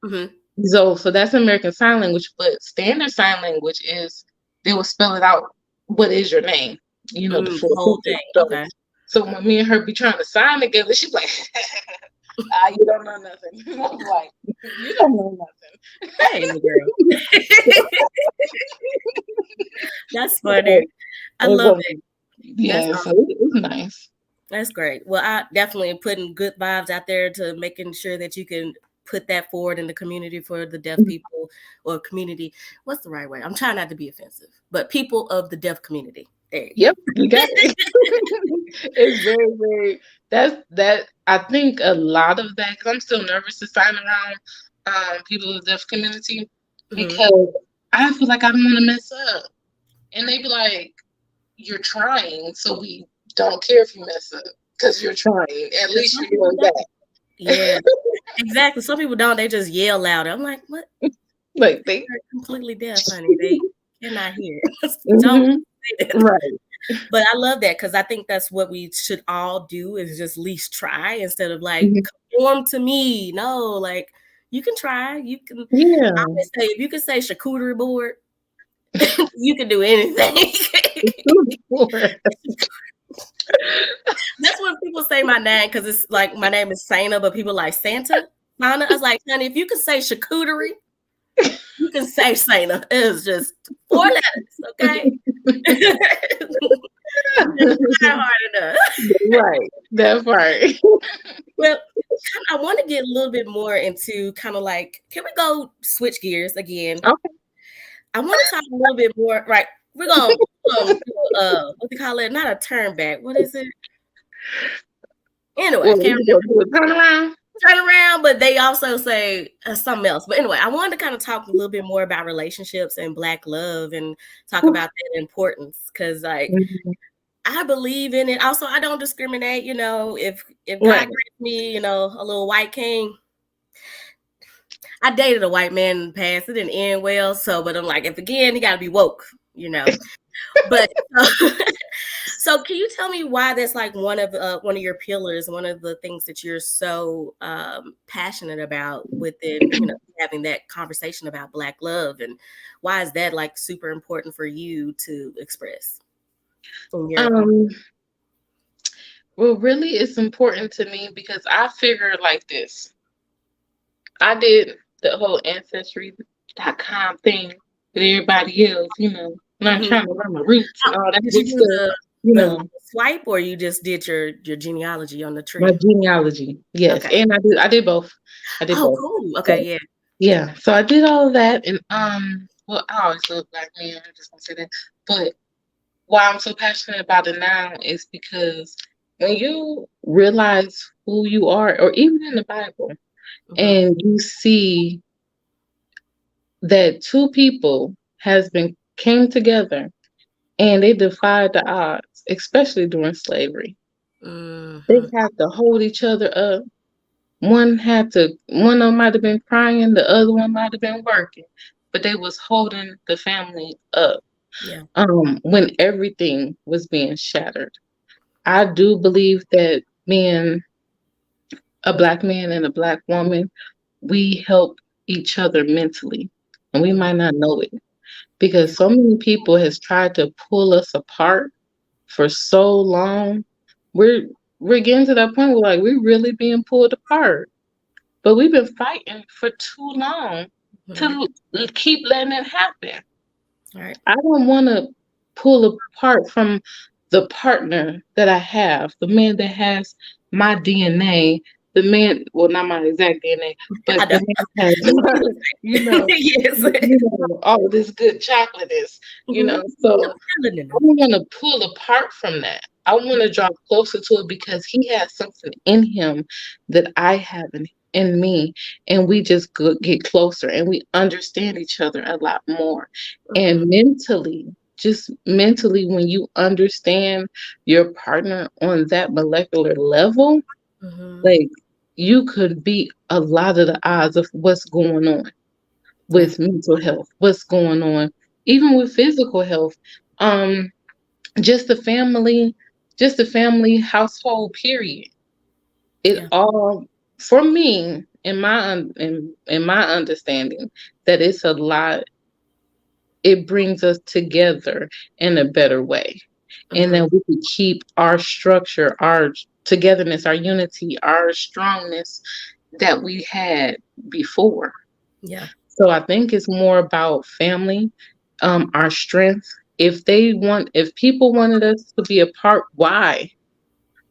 A: Mhm.
B: So that's American Sign Language, but Standard Sign Language is they will spell it out. What is your name? The
A: Mm, the
B: full
A: whole
B: sentence.
A: thing.
B: So,
A: Okay.
B: so when me and her be trying to sign together, she's like, you don't know nothing. I'm like, you don't know
A: Hey, girl. That's funny.
B: nothing.
A: I love it. That's
B: Yeah, so
A: awesome.
B: it's nice.
A: That's great. Well, I definitely am putting good vibes out there to making sure that you can put that forward in the community for the deaf people or community. What's the right way? I'm trying not to be offensive, but people of the deaf community. There you
B: Yep,
A: go.
B: you got it. It's very, very. That. I think a lot of that because I'm still nervous to sign around people in the deaf community
A: Mhm.
B: because I feel like I don't want to mess up, and they be like, "You're trying, so we don't care if you mess up because you're trying. At
A: Because
B: least
A: some
B: you're
A: people
B: doing
A: don't.
B: that."
A: Yeah, exactly. Some people don't. They just yell louder. I'm like, what?
B: Like they.
A: They're completely deaf, honey. They cannot hear. Don't
B: Hmm.
A: say that.
B: Right.
A: But I love that because I think that's what we should all do is just least try instead of like
B: Mhm.
A: conform to me. No, like you can try. You can. I
B: Yeah.
A: always say if you can say charcuterie board, you can do anything. That's when people say my name because it's like my name is Sana, but people like Santa. Sana. I was like, honey, if you can say charcuterie, you can say Sana. It's just 4 letters, okay? You just try hard enough.
B: Right. That part.
A: Well, I want to get a little bit more into kind of like, can we go switch gears again?
B: Okay.
A: I want to talk a little bit more. Right, we're gonna do what do you call it? Not a turn back. What is it? Anyway, I
B: Well,
A: can't
B: you gonna do a turnaround?
A: turn around, but they also say something else. But anyway, I wanted to kind of talk a little bit more about relationships and Black love and talk about that importance because, like,
B: Mhm.
A: I believe in it. Also, I don't discriminate. If God
B: Right.
A: grants me, a little white king. I dated a white man in the past. It didn't end well. So, but I'm like, if again, he got to be woke. You know. But so, can you tell me why that's like one of your pillars, one of the things that you're so passionate about within, having that conversation about Black love, and why is that like super important for you to express in your opinion?
B: Um, well, really, it's important to me because I figure like this. I did the whole ancestry.com thing with everybody else, and I'm
A: Mhm.
B: trying to learn my roots and all that
A: Did you
B: good
A: do
B: stuff, you
A: the
B: know,
A: swipe, or you just did your genealogy on the
B: my
A: tree?
B: genealogy. Yes.
A: Okay.
B: And I did both. I did
A: Oh,
B: both.
A: cool.
B: So,
A: Okay, yeah.
B: yeah. So I did all of that. And, well, I always love Black men. I'm just going to say that. But why I'm so passionate about it now is because when you realize who you are, or even in the Bible,
A: Mhm.
B: and you see that two people has been came together and they defied the odds, especially during slavery. They
A: Mhm.
B: had to hold each other up. One of them might have been crying, the other one might have been working, but they was holding the family up
A: Yeah.
B: when everything was being shattered. I do believe that being a Black man and a Black woman, we help each other mentally, and we
A: Mhm.
B: might not know it
A: Yeah.
B: because so many people has tried to pull us apart for so long. We're we're getting to that point where like we're really being pulled apart. But we've been fighting for too long
A: Mhm.
B: to keep letting it happen.
A: All right.
B: I don't want to pull apart from the partner that I have, the man that has my DNA, the man, well, not my exact DNA,
A: I
B: but
A: know.
B: the man has,
A: Yes.
B: all of this good chocolate is,
A: Mhm.
B: so I
A: Melanin.
B: don't want to pull apart from that. I want to draw closer to it because he has something in him that I have in me. And we just get closer and we understand each other a lot more. And
A: Mhm.
B: just mentally, when you understand your partner on that molecular level,
A: Mhm.
B: like you could beat a lot of the odds of what's going on
A: Yeah.
B: with mental health, what's going on, even with physical health. Um, just the family, just the family household period. It
A: Yeah.
B: all for me in my understanding that it's a lot. It brings us together in a better way, and
A: Mhm.
B: then we can keep our structure, our togetherness, our unity, our strongness that we had before.
A: Yeah.
B: So I think it's more about family, our strength. If people wanted us to be apart, why?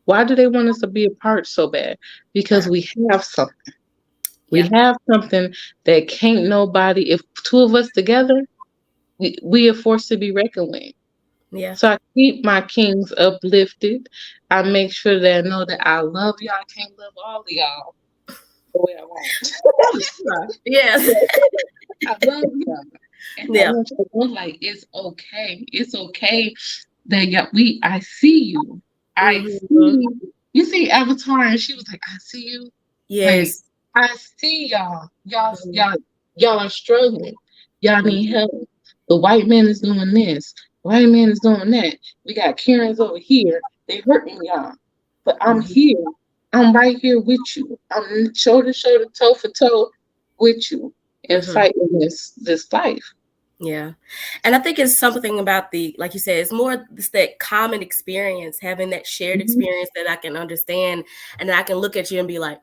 B: Why do they want us to be apart so bad? Because
A: Right.
B: we have something. We
A: Yeah.
B: have something that can't nobody, if two of us together, we are forced to be reckoned with.
A: Yeah.
B: So I keep my kings uplifted. I make sure that I know that I love y'all. I can't love all of y'all the way I want.
A: Yes.
B: I love y'all. And I
A: Yeah.
B: want you to know, like, it's okay. It's okay that I see you. I see
A: Mhm.
B: you. You see Avatar, and she was like, I see you. Like,
A: Yes.
B: I see y'all.
A: Mhm.
B: Y'all are struggling. Y'all
A: Mhm.
B: need help. The white man is doing this. The white man is doing that. We got Karens over here. They hurting y'all. But I'm
A: Mhm.
B: here. I'm right here with you. I'm shoulder to shoulder, toe for toe with you and
A: Mhm.
B: fighting this life.
A: Yeah. And I think it's something about like you said, it's more it's that common experience, having that shared
B: Mhm,
A: experience that I can understand, and I can look at you and be like,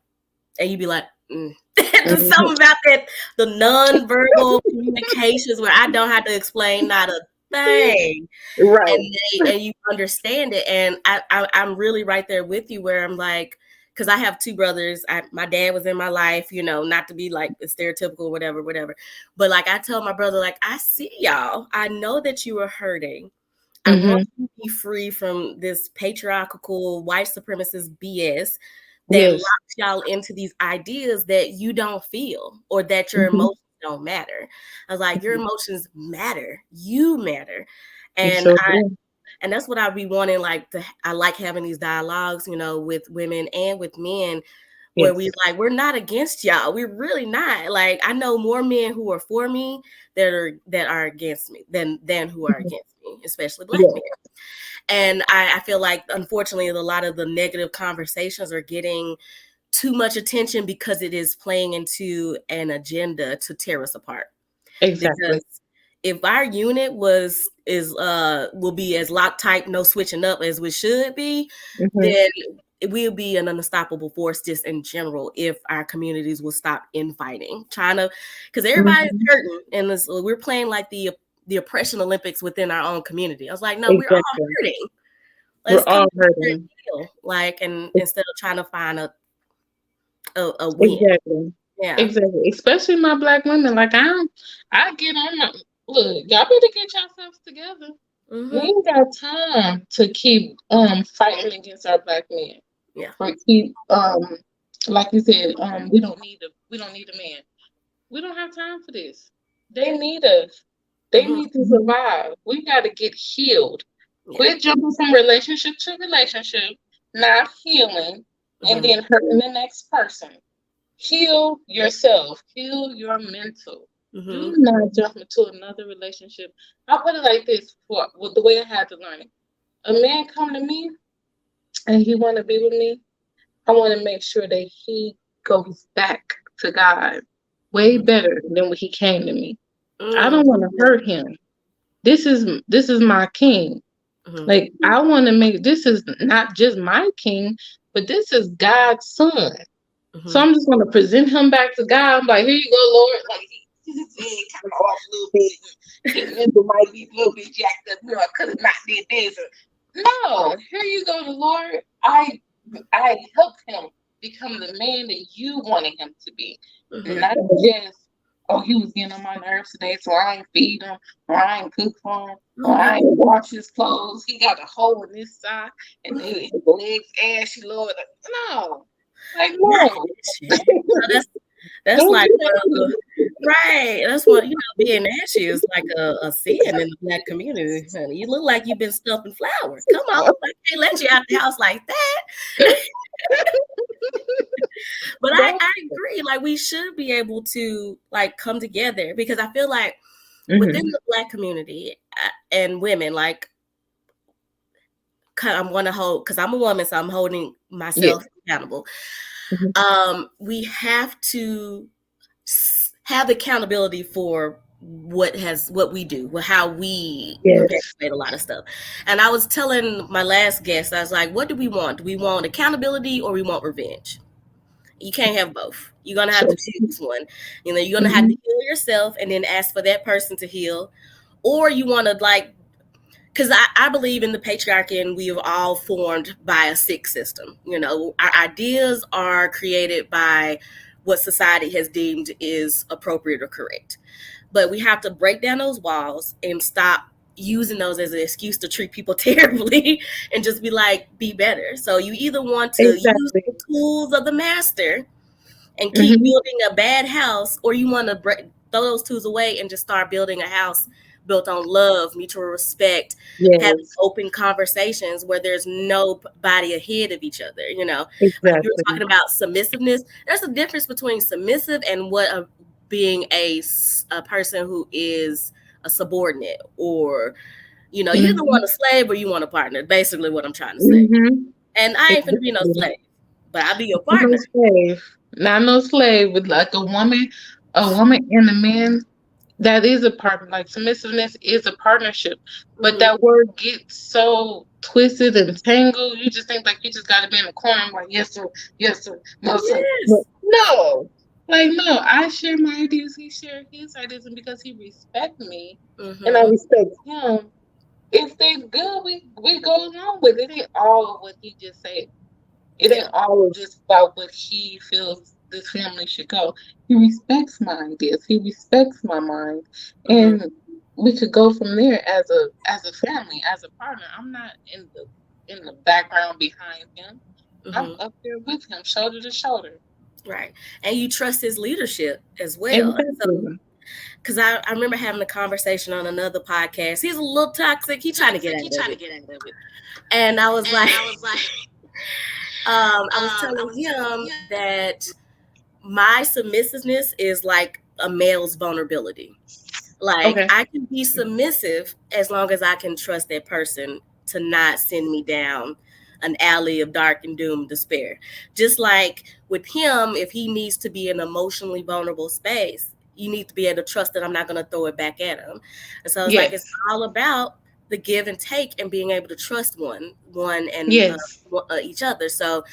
A: and you be like, mm. There's
B: mhm.
A: something about that, the nonverbal communications where I don't have to explain not a thing.
B: Right.
A: And you understand it. And I'm really right there with you where I'm like, because I have two brothers. My dad was in my life, not to be like stereotypical, whatever. But like I tell my brother, like, I see y'all. I know that you are hurting. I want
B: Mhm.
A: you to be free from this patriarchal white supremacist BS. that
B: Yes.
A: locks y'all into these ideas that you don't feel or that your
B: Mm-hmm.
A: emotions don't matter. I was like, your emotions matter. You matter.
B: You
A: And
B: sure do.
A: that's what I be wanting, like I like having these dialogues, with women and with men, where we
B: Yes.
A: like, we're not against y'all. We're really not. Like, I know more men who are for me that are against me than who are
B: Mhm.
A: against me, especially Black
B: Yeah.
A: men. And I feel like, unfortunately, a lot of the negative conversations are getting too much attention because it is playing into an agenda to tear us apart.
B: Exactly.
A: Because if our unit will be as Loctite, no switching up as we should be,
B: Mm-hmm.
A: then we'll be an unstoppable force just in general if our communities will stop infighting, trying to, because everybody's
B: Mm-hmm.
A: hurting, and we're playing like the oppression Olympics within our own community. I was like, no, we're all
B: Exactly.
A: hurting.
B: We're
A: Let's come
B: all
A: together and
B: hurting.
A: heal, like, and instead of trying to find a win.
B: Exactly.
A: Yeah.
B: Exactly. Especially my Black women. Like I get on my look, y'all better get yourselves together. We
A: Mm-hmm.
B: ain't got time to keep fighting against our Black men.
A: Yeah.
B: Or keep like you said, we don't need a man. We don't have time for this. They need us. They
A: Mm-hmm.
B: need to survive. We gotta get healed.
A: Yeah.
B: Quit jumping from relationship to relationship, not healing, and
A: Mm-hmm.
B: then hurting the next person. Heal yourself. Heal your mental. Do
A: Mm-hmm.
B: not jump into another relationship. I'll put it like this for with the way I had to learn it. A man come to me and he want to be with me. I want to make sure that he goes back to God way
A: Mm-hmm.
B: better than when he came to me. I
A: Mm-hmm.
B: don't want to hurt him. This is my king.
A: Mm-hmm.
B: Like I want to make this is not just my king, but this is God's son. So
A: Mm-hmm.
B: I'm just going to present him back to God. I'm like, here you go, Lord. Like his head kind of off a little bit. His mental might be a little bit jacked up. I could have not did this. No, here you go, the Lord. I helped him become the man that you wanted him to be.
A: Mm-hmm.
B: Not just, oh, he was getting on my nerves today, so I ain't feed him, or I ain't cook for him,
A: Oh
B: or
A: no.
B: I ain't wash his clothes. He got a hole in his sock, and then his legs ashy, Lord. No. Like,
A: Not
B: no.
A: ashy. That's
B: Don't
A: like
B: do that.
A: right. That's what, being ashy is like a sin in the Black community. Honey. You look like you've been stuffing flowers. Come on, I can't let you out the house like that. But
B: Don't.
A: I agree. Like, we should be able to like come together, because I feel like within
B: Mhm.
A: the Black community, and women, like, I'm going to hold, because I'm a woman, so I'm holding
B: Yeah.
A: myself accountable.
B: Mhm.
A: We have to have accountability for what we do, how we
B: Yes.
A: perpetuate a lot of stuff. And I was telling my last guest, I was like, what do we want? Do we want accountability or we want revenge? You can't have both. You're gonna have
B: So.
A: to choose one. You're gonna have to
B: Mhm.
A: heal yourself and then ask for that person to heal, or you want to, like, because I believe in the patriarchy, and we have all formed by a sick system. Our ideas are created by what society has deemed is appropriate or correct. But we have to break down those walls and stop using those as an excuse to treat people terribly, and just be like, be better. So you either want to use
B: Exactly.
A: the tools of the master and keep
B: Mhm.
A: building a bad house, or you want to throw those tools away and just start building a house built on love, mutual respect, having
B: Yes.
A: open conversations where there's nobody ahead of each other. Like you were
B: Exactly.
A: talking about submissiveness. There's a difference between submissive and being a person who is a subordinate, or you either
B: Mhm.
A: want a slave or you want a partner. Basically, what I'm trying to say.
B: Mhm.
A: And I ain't finna be no
B: Exactly.
A: slave, but I'll be your
B: Not no
A: partner.
B: slave. Not no slave, but like a woman and a man. That is a partner. Like submissiveness is a partnership, but
A: Hmm.
B: that word gets so twisted and tangled. You just think like you just got to be in the corner. I'm like, yes sir, yes sir, no sir. But
A: Yes.
B: no, like no. I share my ideas. He shared his ideas, and because he respects me, and I
A: Hmm.
B: respect him, if they good, we go along with it. It ain't all of what he just said. It
A: Yeah.
B: ain't all of just about what he feels this family should go. He respects my ideas. He respects my mind,
A: Hmm.
B: and we could go from there as a family, as a partner. I'm not in the background behind him. I'm
A: Hmm.
B: up there with him, shoulder to shoulder.
A: Right. And you trust his leadership as well. So,
B: Exactly.
A: because I remember having a conversation on another podcast. He's a little toxic. He trying to get out of it. And I was like, I was telling him that my submissiveness is like a male's vulnerability. Like
B: Okay.
A: I can be submissive as long as I can trust that person to not send me down an alley of dark and doom despair. Just like with him, if he needs to be in an emotionally vulnerable space, you need to be able to trust that I'm not going to throw it back at him. And so it's like it's
B: Yes.
A: all about the give and take and being able to trust one and
B: Yes.
A: each other. So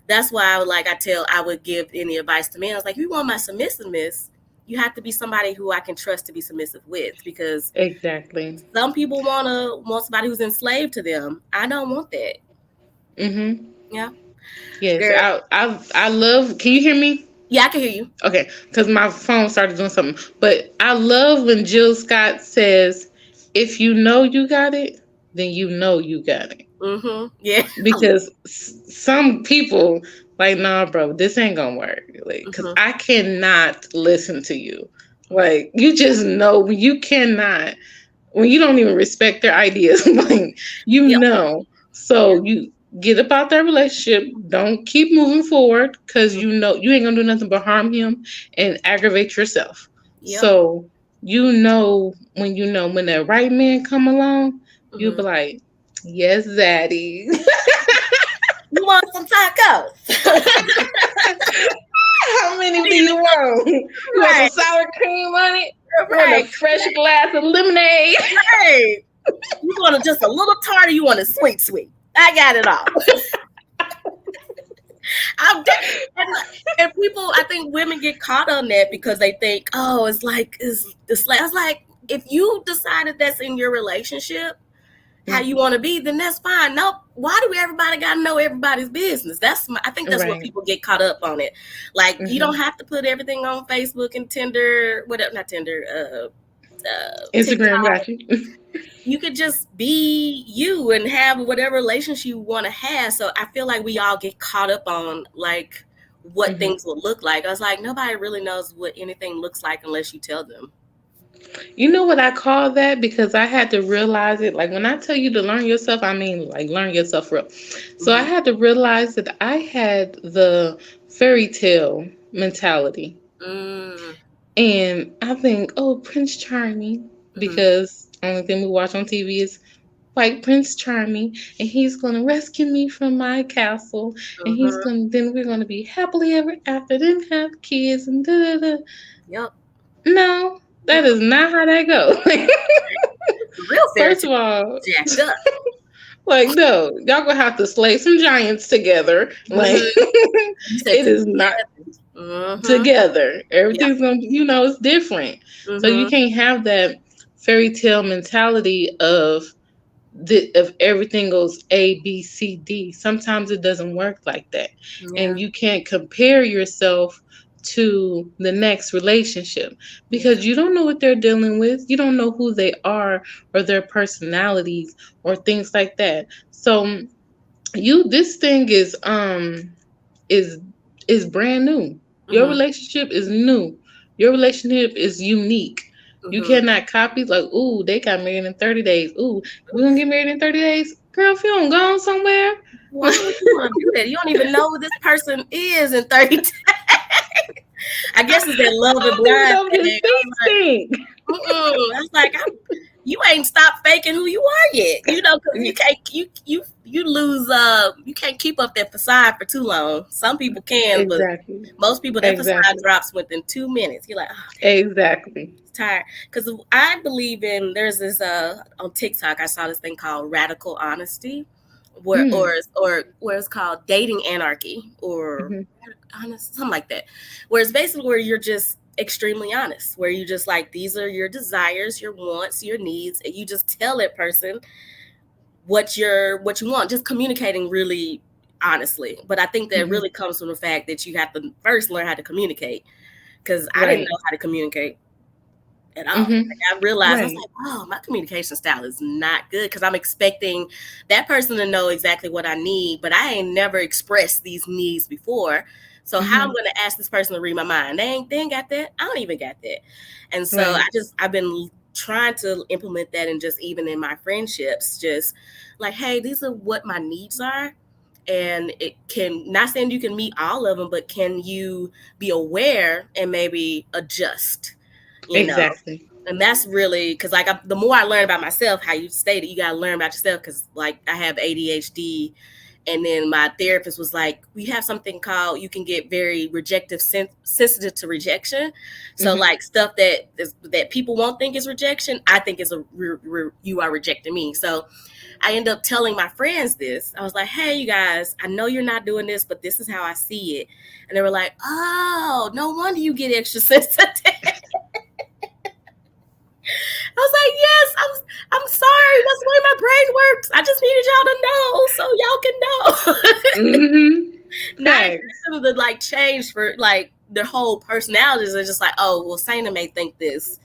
A: that's why I would give any advice to me. I was like, if you want my submissiveness, you have to be somebody who I can trust to be submissive with, because
B: Exactly.
A: some people want somebody who's enslaved to them. I don't want that.
B: Mm-hmm.
A: Yeah,
B: Yes.
A: girl.
B: I love. Can you hear me?
A: Yeah, I can hear you.
B: Okay, because my phone started doing something. But I love when Jill Scott says, "If you know you got it, then you know you got it."
A: Mm-hmm. Yeah.
B: Because some people like, nah, bro, this ain't gonna work. Like, because
A: Mm-hmm.
B: I cannot listen to you. Like, you just know you cannot when you don't even respect their ideas. Like, you
A: Yep.
B: know,
A: Yeah.
B: so you get up out that relationship. Don't keep moving forward because you know you ain't gonna do nothing but harm him and aggravate yourself.
A: Yep.
B: So you know when the right man come along, you'll
A: Mm-hmm.
B: be like, yes, daddy.
A: You want some tacos?
B: How many do you want? You want some
A: Right.
B: sour cream on it? You want a
A: Right.
B: fresh glass of lemonade?
A: Right. You want just a little tart, or you want a sweet, sweet? I got it all. I'm dead. And people, I think women get caught on that because they think, oh, it's like I was like, if you decided that's in your relationship, how you want to be, then that's fine. No, why do everybody got to know everybody's business? I think that's what
B: Right.
A: people get caught up on it. Like you don't
B: Hmm.
A: have to put everything on Facebook and Tinder, whatever, not Tinder,
B: Instagram
A: TikTok.
B: got you.
A: You could just be you and have whatever relationship you want to have. So I feel like we all get caught up on like what
B: Hmm.
A: things will look like. I was like, nobody really knows what anything looks like unless you tell them.
B: You know what I call that? Because I had to realize it. Like when I tell you to learn yourself, I mean like learn yourself real. So I
A: Mm-hmm.
B: had to realize that I had the fairy tale mentality.
A: Mm-hmm.
B: And I think, oh, Prince Charming, because only thing we watch on TV is like Prince Charming, and he's gonna rescue me from my castle, and he's
A: Mm-hmm.
B: gonna then we're gonna be happily ever after, then have kids and da da da.
A: Yep.
B: No, that is
A: Mm-mm.
B: not how that goes.
A: The real fairy
B: First
A: tale
B: of all,
A: jacked up.
B: like no, y'all gonna have to slay some giants together. Like
A: Mm-hmm. You said
B: it
A: two
B: is not
A: heavens. Mm-hmm.
B: together.
A: Yep.
B: Everything's gonna, it's different. So you
A: Mm-hmm.
B: can't have that fairy tale mentality of everything goes A, B, C, D. Sometimes it doesn't work like that.
A: Yeah.
B: And you can't compare yourself to the next relationship
A: Yeah.
B: because you don't know what they're dealing with. You don't know who they are or their personalities or things like that. So this thing is is brand new. Your
A: Mm-hmm.
B: relationship is new. Your relationship is unique. You
A: Mm-hmm.
B: cannot copy like, ooh, they got married in 30 days. Ooh, we gonna get married in 30 days? Girl, if you don't go somewhere.
A: Why would you want to do that? You don't even know who this person is in 30 days. I guess it's that
B: I
A: love and
B: don't even
A: blind
B: know if his
A: thing.
B: feet stink.
A: I was like, you ain't stopped faking who you are yet. You know, because you can't you lose you can't keep up that facade for too long. Some people can, but
B: Exactly.
A: most people that facade
B: Exactly.
A: drops within 2 minutes. You're like, oh damn,
B: Exactly.
A: it's tired. Because I believe in there's this on TikTok I saw this thing called radical honesty,
B: Mm.
A: where it's called dating anarchy or
B: Hmm.
A: honest something like that, where it's basically where you're just extremely honest, where you just like these are your desires, your wants, your needs, and you just tell that person what you want, just communicating really honestly. But I think that
B: Hmm.
A: really comes from the fact that you have to first learn how to communicate, because I didn't
B: Right.
A: know how to communicate at all.
B: Mm-hmm.
A: Like I realized, I was
B: Right.
A: like, oh, my communication style is not good because I'm expecting that person to know exactly what I need, but I ain't never expressed these needs before. So how I'm
B: Mm-hmm.
A: going to ask this person to read my mind? They ain't got that. I don't even got that. And so
B: Right.
A: I've been trying to implement that, and just even in my friendships, just like, hey, these are what my needs are. And it can, not saying you can meet all of them, but can you be aware and maybe adjust, you know?
B: Exactly.
A: And that's really because, like, the more I learn about myself, how you stated, you got to learn about yourself. Because, like, I have ADHD, and then my therapist was like, we have something called, you can get very rejective, sensitive to rejection. So,
B: Mm-hmm.
A: like, stuff that people won't think is rejection, I think is you are rejecting me. So I end up telling my friends this. I was like, hey, you guys, I know you're not doing this, but this is how I see it. And they were like, oh, no wonder you get extra sensitive. I was like, yes, I'm sorry. That's the way my brain works. I just needed y'all to know so y'all can know.
B: Mm-hmm.
A: Not
B: Facts.
A: expecting them to like change for like their whole personalities. Are just like, oh, well, Saina may think this.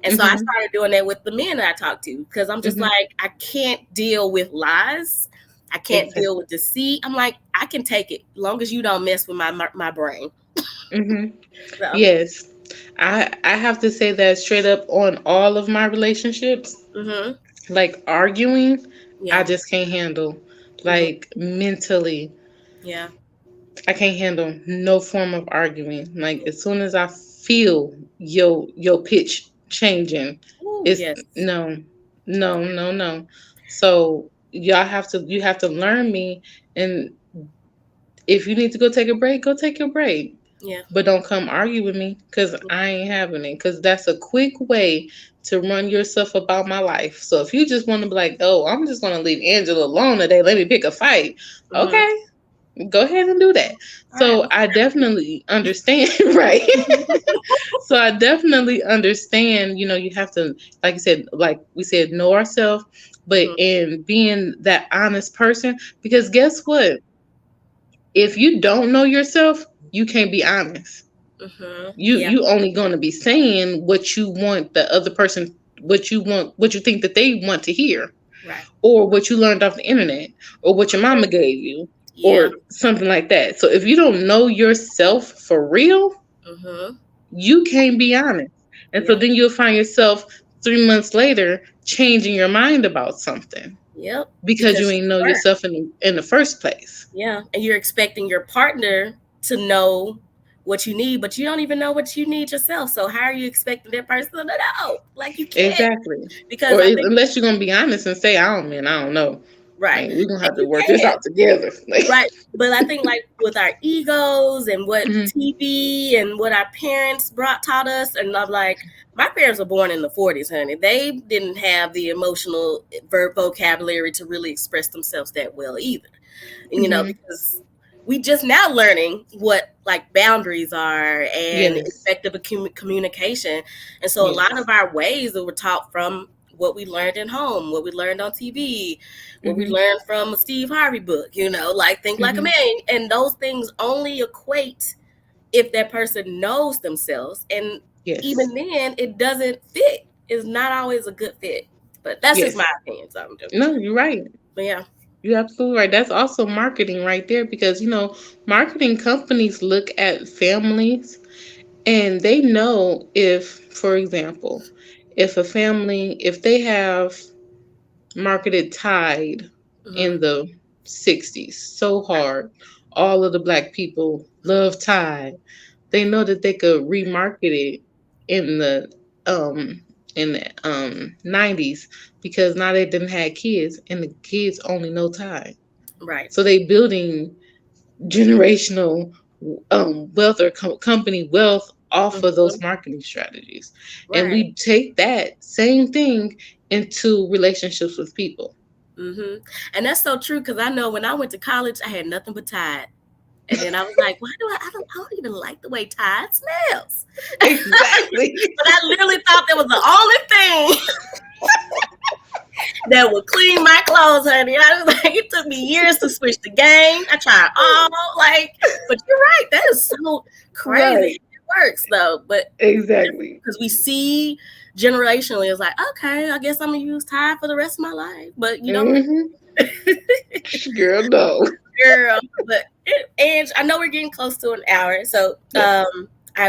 A: And so I
B: Mm-hmm.
A: started doing that with the men that I talk to, because I'm just
B: Mm-hmm.
A: like, I can't deal with lies. I can't deal
B: Exactly.
A: with deceit. I'm like, I can take it long as you don't mess with my brain.
B: Mm-hmm.
A: So,
B: Yes. I have to say that straight up on all of my relationships,
A: mm-hmm.
B: like arguing, I
A: Yeah.
B: just can't handle.
A: Mm-hmm.
B: Like mentally,
A: Yeah.
B: I can't handle no form of arguing. Like as soon as I feel your pitch changing,
A: Ooh,
B: it's
A: yes.
B: no, no, no, no. So you have to learn me, and if you need to go take a break, go take your break.
A: Yeah.
B: But don't come argue with me because I ain't having it. Because that's a quick way to run yourself about my life. So if you just want to be like, oh, I'm just going to leave Angela alone today, let me pick a fight.
A: Mm-hmm.
B: Okay, go ahead and do that.
A: All right.
B: So I definitely understand, right? So I definitely understand, you have to, like you said, like we said, know ourselves, but
A: Mm-hmm.
B: in being that honest person, because guess what? If you don't know yourself, you can't be honest.
A: Mm-hmm.
B: You
A: Yeah.
B: you only going to be saying what you want the other person, what you think that they want to hear,
A: Right.
B: or what you learned off the internet, or what your mama
A: Mm-hmm.
B: gave you,
A: Yeah.
B: or something like that. So if you don't know yourself for real,
A: Mm-hmm.
B: you can't be honest. And so
A: Yeah.
B: then you'll find yourself 3 months later changing your mind about something
A: Yep.
B: because you
A: Because
B: ain't
A: you
B: know
A: weren't.
B: yourself in the first place.
A: Yeah. And you're expecting your partner to know what you need, but you don't even know what you need yourself. So how are you expecting that person to know? Like, you can't.
B: Exactly.
A: Because
B: Or
A: I think,
B: unless you're gonna be honest and say, I don't mean, I don't know.
A: right.
B: Like we're gonna
A: And
B: have to
A: you
B: work this
A: can.
B: out together. Like
A: Right. But I think, like, with our egos and what
B: mhm,
A: TV and what our parents taught us, and I'm like, my parents were born in the 40s, honey. They didn't have the emotional vocabulary to really express themselves that well either.
B: mhm.
A: Because we just now learning what like boundaries are and
B: Yes.
A: effective communication. And so a lot
B: Yes.
A: of our ways that were taught from what we learned at home, what we learned on TV, what we
B: Mhm.
A: learned from a Steve Harvey book, like Think Like a
B: Mhm.
A: Man. And those things only equate if that person knows themselves. And
B: Yes.
A: even then, it doesn't fit. It's not always a good fit. But that's just my
B: Yes.
A: opinion. So I'm just,
B: No, you're right.
A: but yeah.
B: You're absolutely right. That's also marketing right there because marketing companies look at families and they know if, for example, if they have marketed Tide
A: Hmm.
B: in the 60s so hard. All of the black people love Tide. They know that they could remarket it in the um 90s because now they didn't have kids and the kids only know Tide.
A: Right.
B: So they building generational wealth or company wealth off of those
A: Hmm.
B: marketing strategies. And
A: Right.
B: we take that same thing into relationships with people.
A: Hmm. And that's so true, because I know when I went to college, I had nothing but Tide. And then I was like, why do I don't even like the way Tide smells.
B: Exactly.
A: But I literally thought that was the only thing that would clean my clothes, honey. I was like, it took me years to switch the game. I tried all, like, but you're right. That is so
B: Right.
A: crazy. works though. But
B: Exactly.
A: because we see generationally, it's like, okay, I guess I'm gonna use tie for the rest of my life. But you don't really,
B: Hmm. Girl, no.
A: girl. But and I know we're getting close to an hour, so
B: Yes.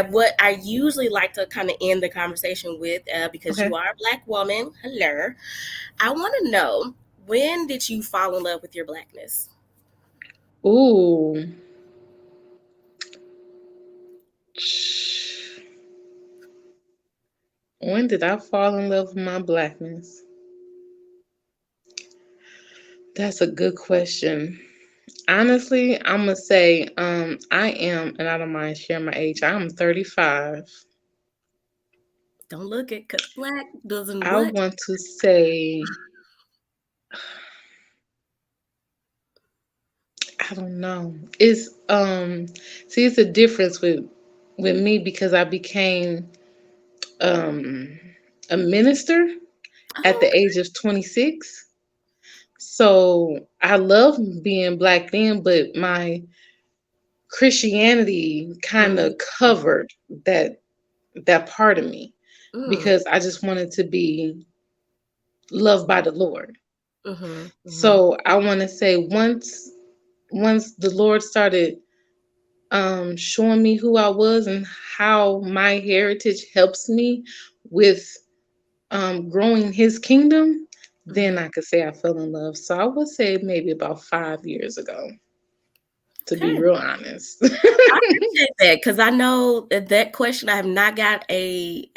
A: what I usually like to kind of end the conversation with, because
B: Okay.
A: you are a Black woman, hello. I want to know, when did you fall in love with your Blackness?
B: Ooh. When did I fall in love with my Blackness? That's a good question. Honestly, I'm gonna say I am, and I don't mind sharing my age. I'm 35.
A: Don't look it, cause Black doesn't
B: I
A: what?
B: want to say I don't know. It's see it's a difference with me because I became um a minister at
A: Oh,
B: the age of 26. So I love being Black then, but my Christianity kind
A: okay.
B: of covered that that part of me
A: Mm,
B: because I just wanted to be loved by the Lord.
A: mm-hmm, mm-hmm,
B: So I want to say once the Lord started showing me who I was and how my heritage helps me with growing His kingdom, then
A: mm-hmm.
B: I could say I fell in love. So I would say maybe about 5 years ago, to be
A: Okay.
B: real honest.
A: I appreciate that, because I know that question, I have not got a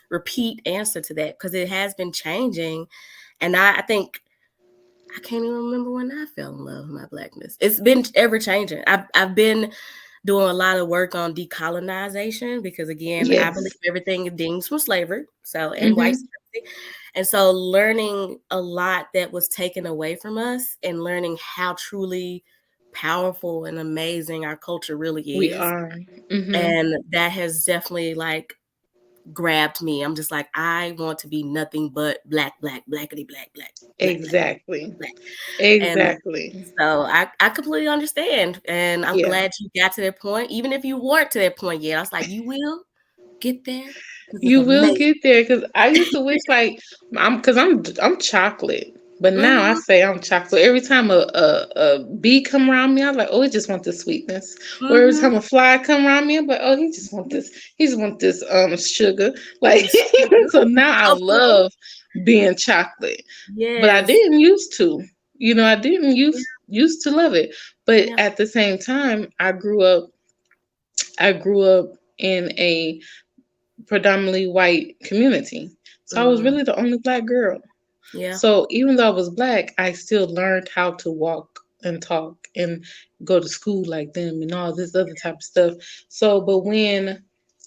A: repeat answer to that, because it has been changing, and I think I can't even remember when I fell in love with my Blackness. It's been ever changing. I've been doing a lot of work on decolonization, because again, I believe
B: Yes.
A: everything dings from slavery, so and white
B: Hmm.
A: supremacy. And so learning a lot that was taken away from us, and learning how truly powerful and amazing our culture really
B: We
A: is.
B: are. Hmm.
A: And that has definitely like grabbed me. I'm just like, I want to be nothing but black, black, blackity, black, black, black, black,
B: Exactly.
A: black. And
B: Exactly.
A: so I completely understand. And I'm
B: Yeah.
A: glad you got to that point. Even if you weren't to that point yet, I was like, you will get there, because it's
B: You will
A: amazing.
B: get there because I used to wish like I'm chocolate, but now I
A: Mm-hmm.
B: say I'm chocolate. Every time a bee come around me, I'm like, oh, he just want this sweetness. Or every
A: Mm-hmm.
B: time a fly come around me, I'm like, oh, he just want this sugar. Like
A: This sugar.
B: so now I
A: Comfortable.
B: love being chocolate, but I
A: Yes.
B: didn't used to. I didn't
A: Yeah.
B: used to love it, but
A: Yeah.
B: at the same time, I grew up in a predominantly white community. So I was
A: Mm,
B: really the only Black girl.
A: yeah.
B: So even though I was Black, I still learned how to walk and talk and go to school like them and all this other type of stuff. So, but when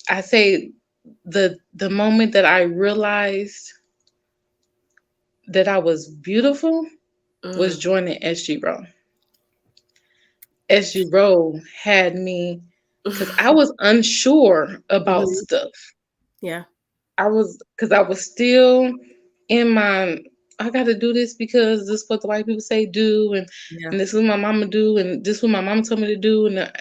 B: I say the moment that I realized that I was beautiful was
A: Mm.
B: joining SG Row. SG Row had me because I was unsure about
A: Mhm.
B: stuff.
A: Yeah.
B: Because I was still in my, I got to do this because this is what the white people say do,
A: Yeah.
B: and this is what my mama do, and this is what my mama told me to do, and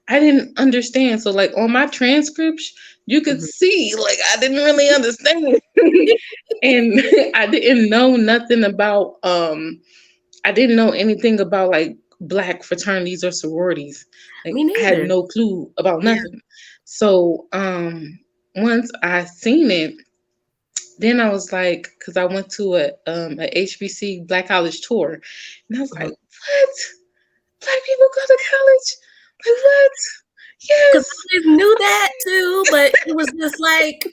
B: I didn't understand. So like on my transcripts, you could
A: Mhm.
B: see like I didn't really understand, and I didn't know nothing about I didn't know anything about like Black fraternities or sororities. Like
A: Me
B: I had
A: neither.
B: no clue about
A: Yeah.
B: nothing. So once I seen it, then I was like, because I went to a HBC Black College tour, and I was like,
A: Mhm.
B: what? Black people go to college? Like what?
A: Because
B: Yes.
A: I always knew that too, but it was just like,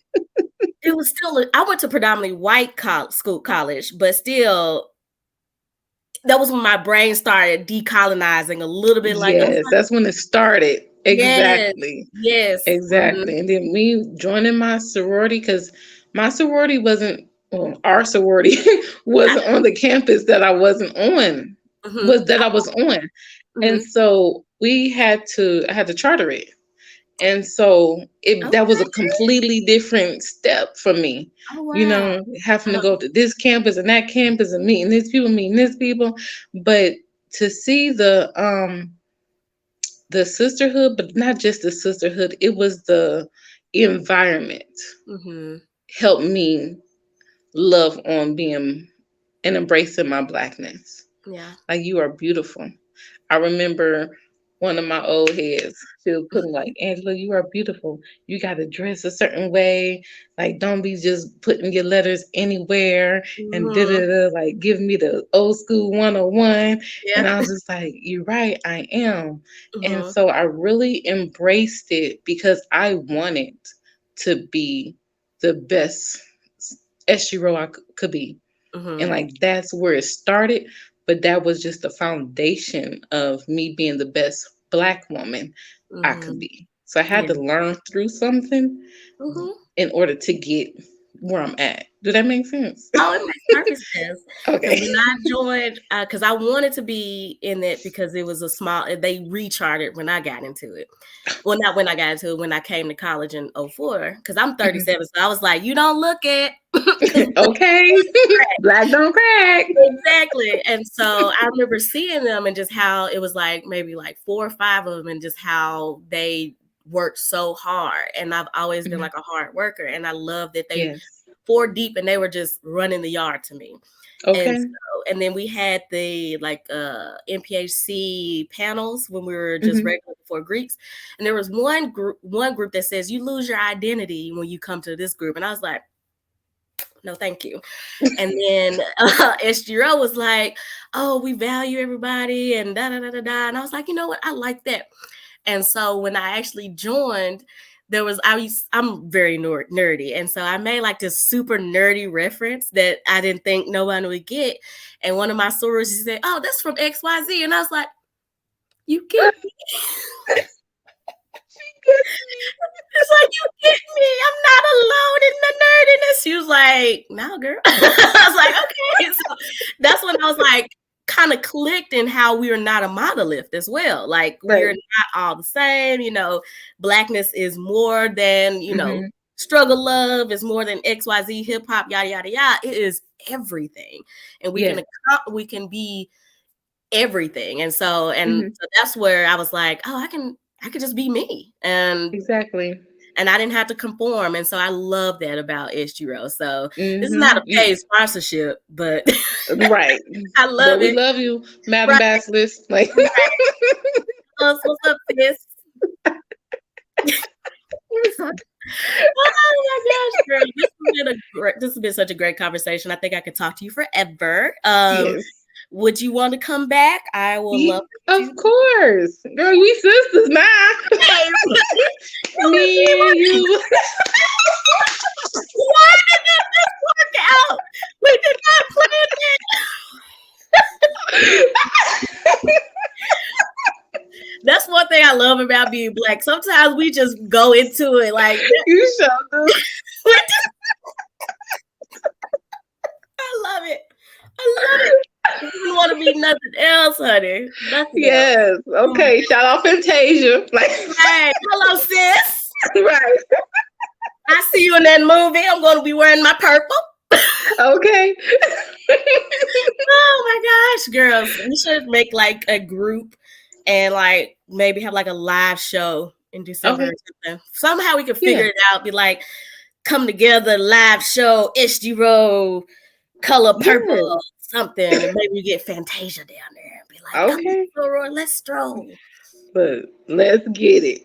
A: it was still. I went to predominantly white college, but still, that was when my brain started decolonizing a little bit. Like I was
B: Yes,
A: like,
B: that's when it started.
A: yes,
B: Exactly.
A: yes, hmm,
B: Exactly. And then me joining my sorority, because my sorority wasn't, well, our sorority wasn't on the campus that I wasn't on,
A: hmm,
B: I was on. And
A: hmm.
B: so I had to charter it. And so that was a
A: Okay.
B: completely different step for me,
A: Oh wow.
B: having to
A: Uh-huh.
B: go to this campus and that campus and meeting these people. But to see the sisterhood, but not just the sisterhood. It was the environment
A: Mm-hmm.
B: helped me love on being and embracing my blackness.
A: Yeah.
B: Like, you are beautiful. I remember one of my old heads, she was putting like, Angela, you are beautiful. You got to dress a certain way. Like, don't be just putting your letters anywhere and da
A: Mm-hmm.
B: da da. Like, give me the old school 101.
A: Yeah.
B: And I was just like, you're right, I am. And
A: Mm-hmm.
B: so I really embraced it because I wanted to be the best SGRO could be. And
A: Mm-hmm.
B: like, that's where it started, but that was just the foundation of me being the best black woman I could
A: Mm-hmm.
B: be. So I had
A: Yeah.
B: to learn through something
A: Mm-hmm.
B: in order to get where I'm at. Do that make sense?
A: Oh, it makes perfect sense. Because
B: Okay.
A: when I joined, because I wanted to be in it because it was a small, they recharted when I got into it. Well, not when I got into it, when I came to college in '04, because I'm
B: Mhm.
A: 37. So I was like, you don't look it. 'Cause
B: Okay. Black don't crack.
A: exactly. And so I remember seeing them and just how it was like maybe like 4 or 5 of them and just how they worked so hard. And I've always been
B: Mhm.
A: like a hard worker. And I love that they
B: Yes.
A: 4 deep and they were just running the yard to me. And
B: Okay.
A: so, and then we had the like NPHC panels when we were just
B: Hmm.
A: regular before Greeks. And there was one group that says you lose your identity when you come to this group. And I was like, no, thank you. And then SGRO was like, oh, we value everybody and da da da da da. And I was like, you know what? I like that. And so when I actually joined, I'm very nerdy. And so I made like this super nerdy reference that I didn't think nobody would get. And one of my sorors said, oh, that's from XYZ. And I was like, you get me? It's like, you get me? I'm not alone in the nerdiness. She was like, no, girl. I was like, okay. So that's when I was like, kind of clicked in how we are not a monolith as well. Like, we are
B: Right.
A: not all the same. Blackness is more than,
B: Hmm.
A: struggle love is more than XYZ hip hop, yada, yada, yada. It is everything. And
B: Yes.
A: we can be everything. And
B: Hmm.
A: so that's where I was like, oh, I could just be me.
B: Exactly.
A: And I didn't have to conform. And so I love that about SGRO. So this is not
B: Hmm.
A: a paid sponsorship, but
B: Right.
A: I
B: But
A: love
B: we
A: it.
B: love you, Madam
A: Right.
B: Basilisk. Like,
A: Right. What's up, sis? Oh my gosh, girl. This has been such a great conversation. I think I could talk to you forever.
B: yes.
A: Would you want to come back? I will love
B: Of
A: to.
B: course. Girl, we sisters now.
A: Hey,
B: Me and you.
A: why did this work out? We did not plan it. That's one thing I love about being Black. Sometimes we just go into it like
B: You sure do.
A: I love it. I love it. You wouldn't want to be nothing else, honey. Nothing else.
B: Yes.
A: Oh my
B: Okay. Shout out Fantasia. Like,
A: Hey, hello, sis.
B: right.
A: I see you in that movie. I'm going to be wearing my purple.
B: Okay.
A: Oh my gosh, girls. We should make like a group and like maybe have like a live show in December
B: Okay.
A: or something. Somehow we could figure
B: Yeah.
A: it out. Be like, come together, live show, SGRO, color purple,
B: Yes.
A: something. And maybe we get Fantasia down there and be like, come on,
B: Okay.
A: Soror, let's stroll.
B: But let's get it.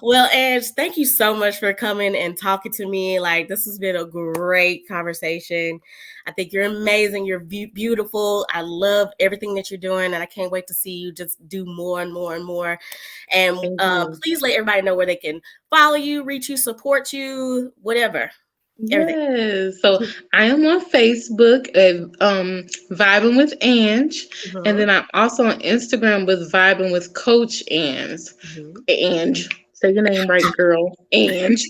A: Well, Ange, thank you so much for coming and talking to me. Like, this has been a great conversation. I think you're amazing. You're beautiful. I love everything that you're doing, and I can't wait to see you just do more and more and more. And
B: Thank you.
A: please let everybody know where they can follow you, reach you, support you, whatever. Everything.
B: Yes. So I am on Facebook at Vibin with Ange. And
A: Mhm,
B: then I'm also on Instagram with Vibin with Coach Ange.
A: mhm.
B: Ange. Say your name right, girl. Ange.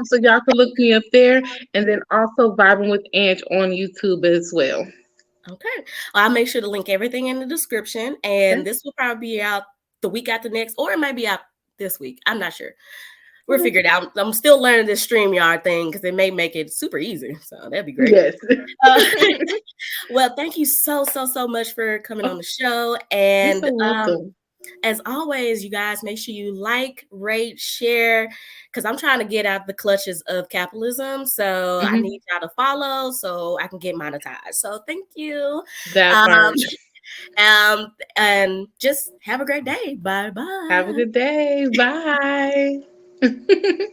B: So y'all can look me up there. And then also Vibin with Ange on YouTube as well.
A: Okay. Well, I'll make sure to link everything in the description. And
B: Okay.
A: this will probably be out the week after next, or it might be out this week. I'm not sure. We'll
B: Okay.
A: figure it out. I'm still learning this StreamYard thing because it may make it super easy. So that'd be great.
B: Yes.
A: Uh, Well, thank you so much for coming on
B: Oh,
A: the show.
B: you're
A: And
B: so welcome.
A: as always, you guys make sure you like, rate, share, because I'm trying to get out the clutches of capitalism. So I
B: Mhm.
A: need y'all to follow so I can get monetized. So thank you.
B: That
A: Um,
B: part.
A: and just have a great day. Bye
B: Have a
A: bye.
B: good day. Bye.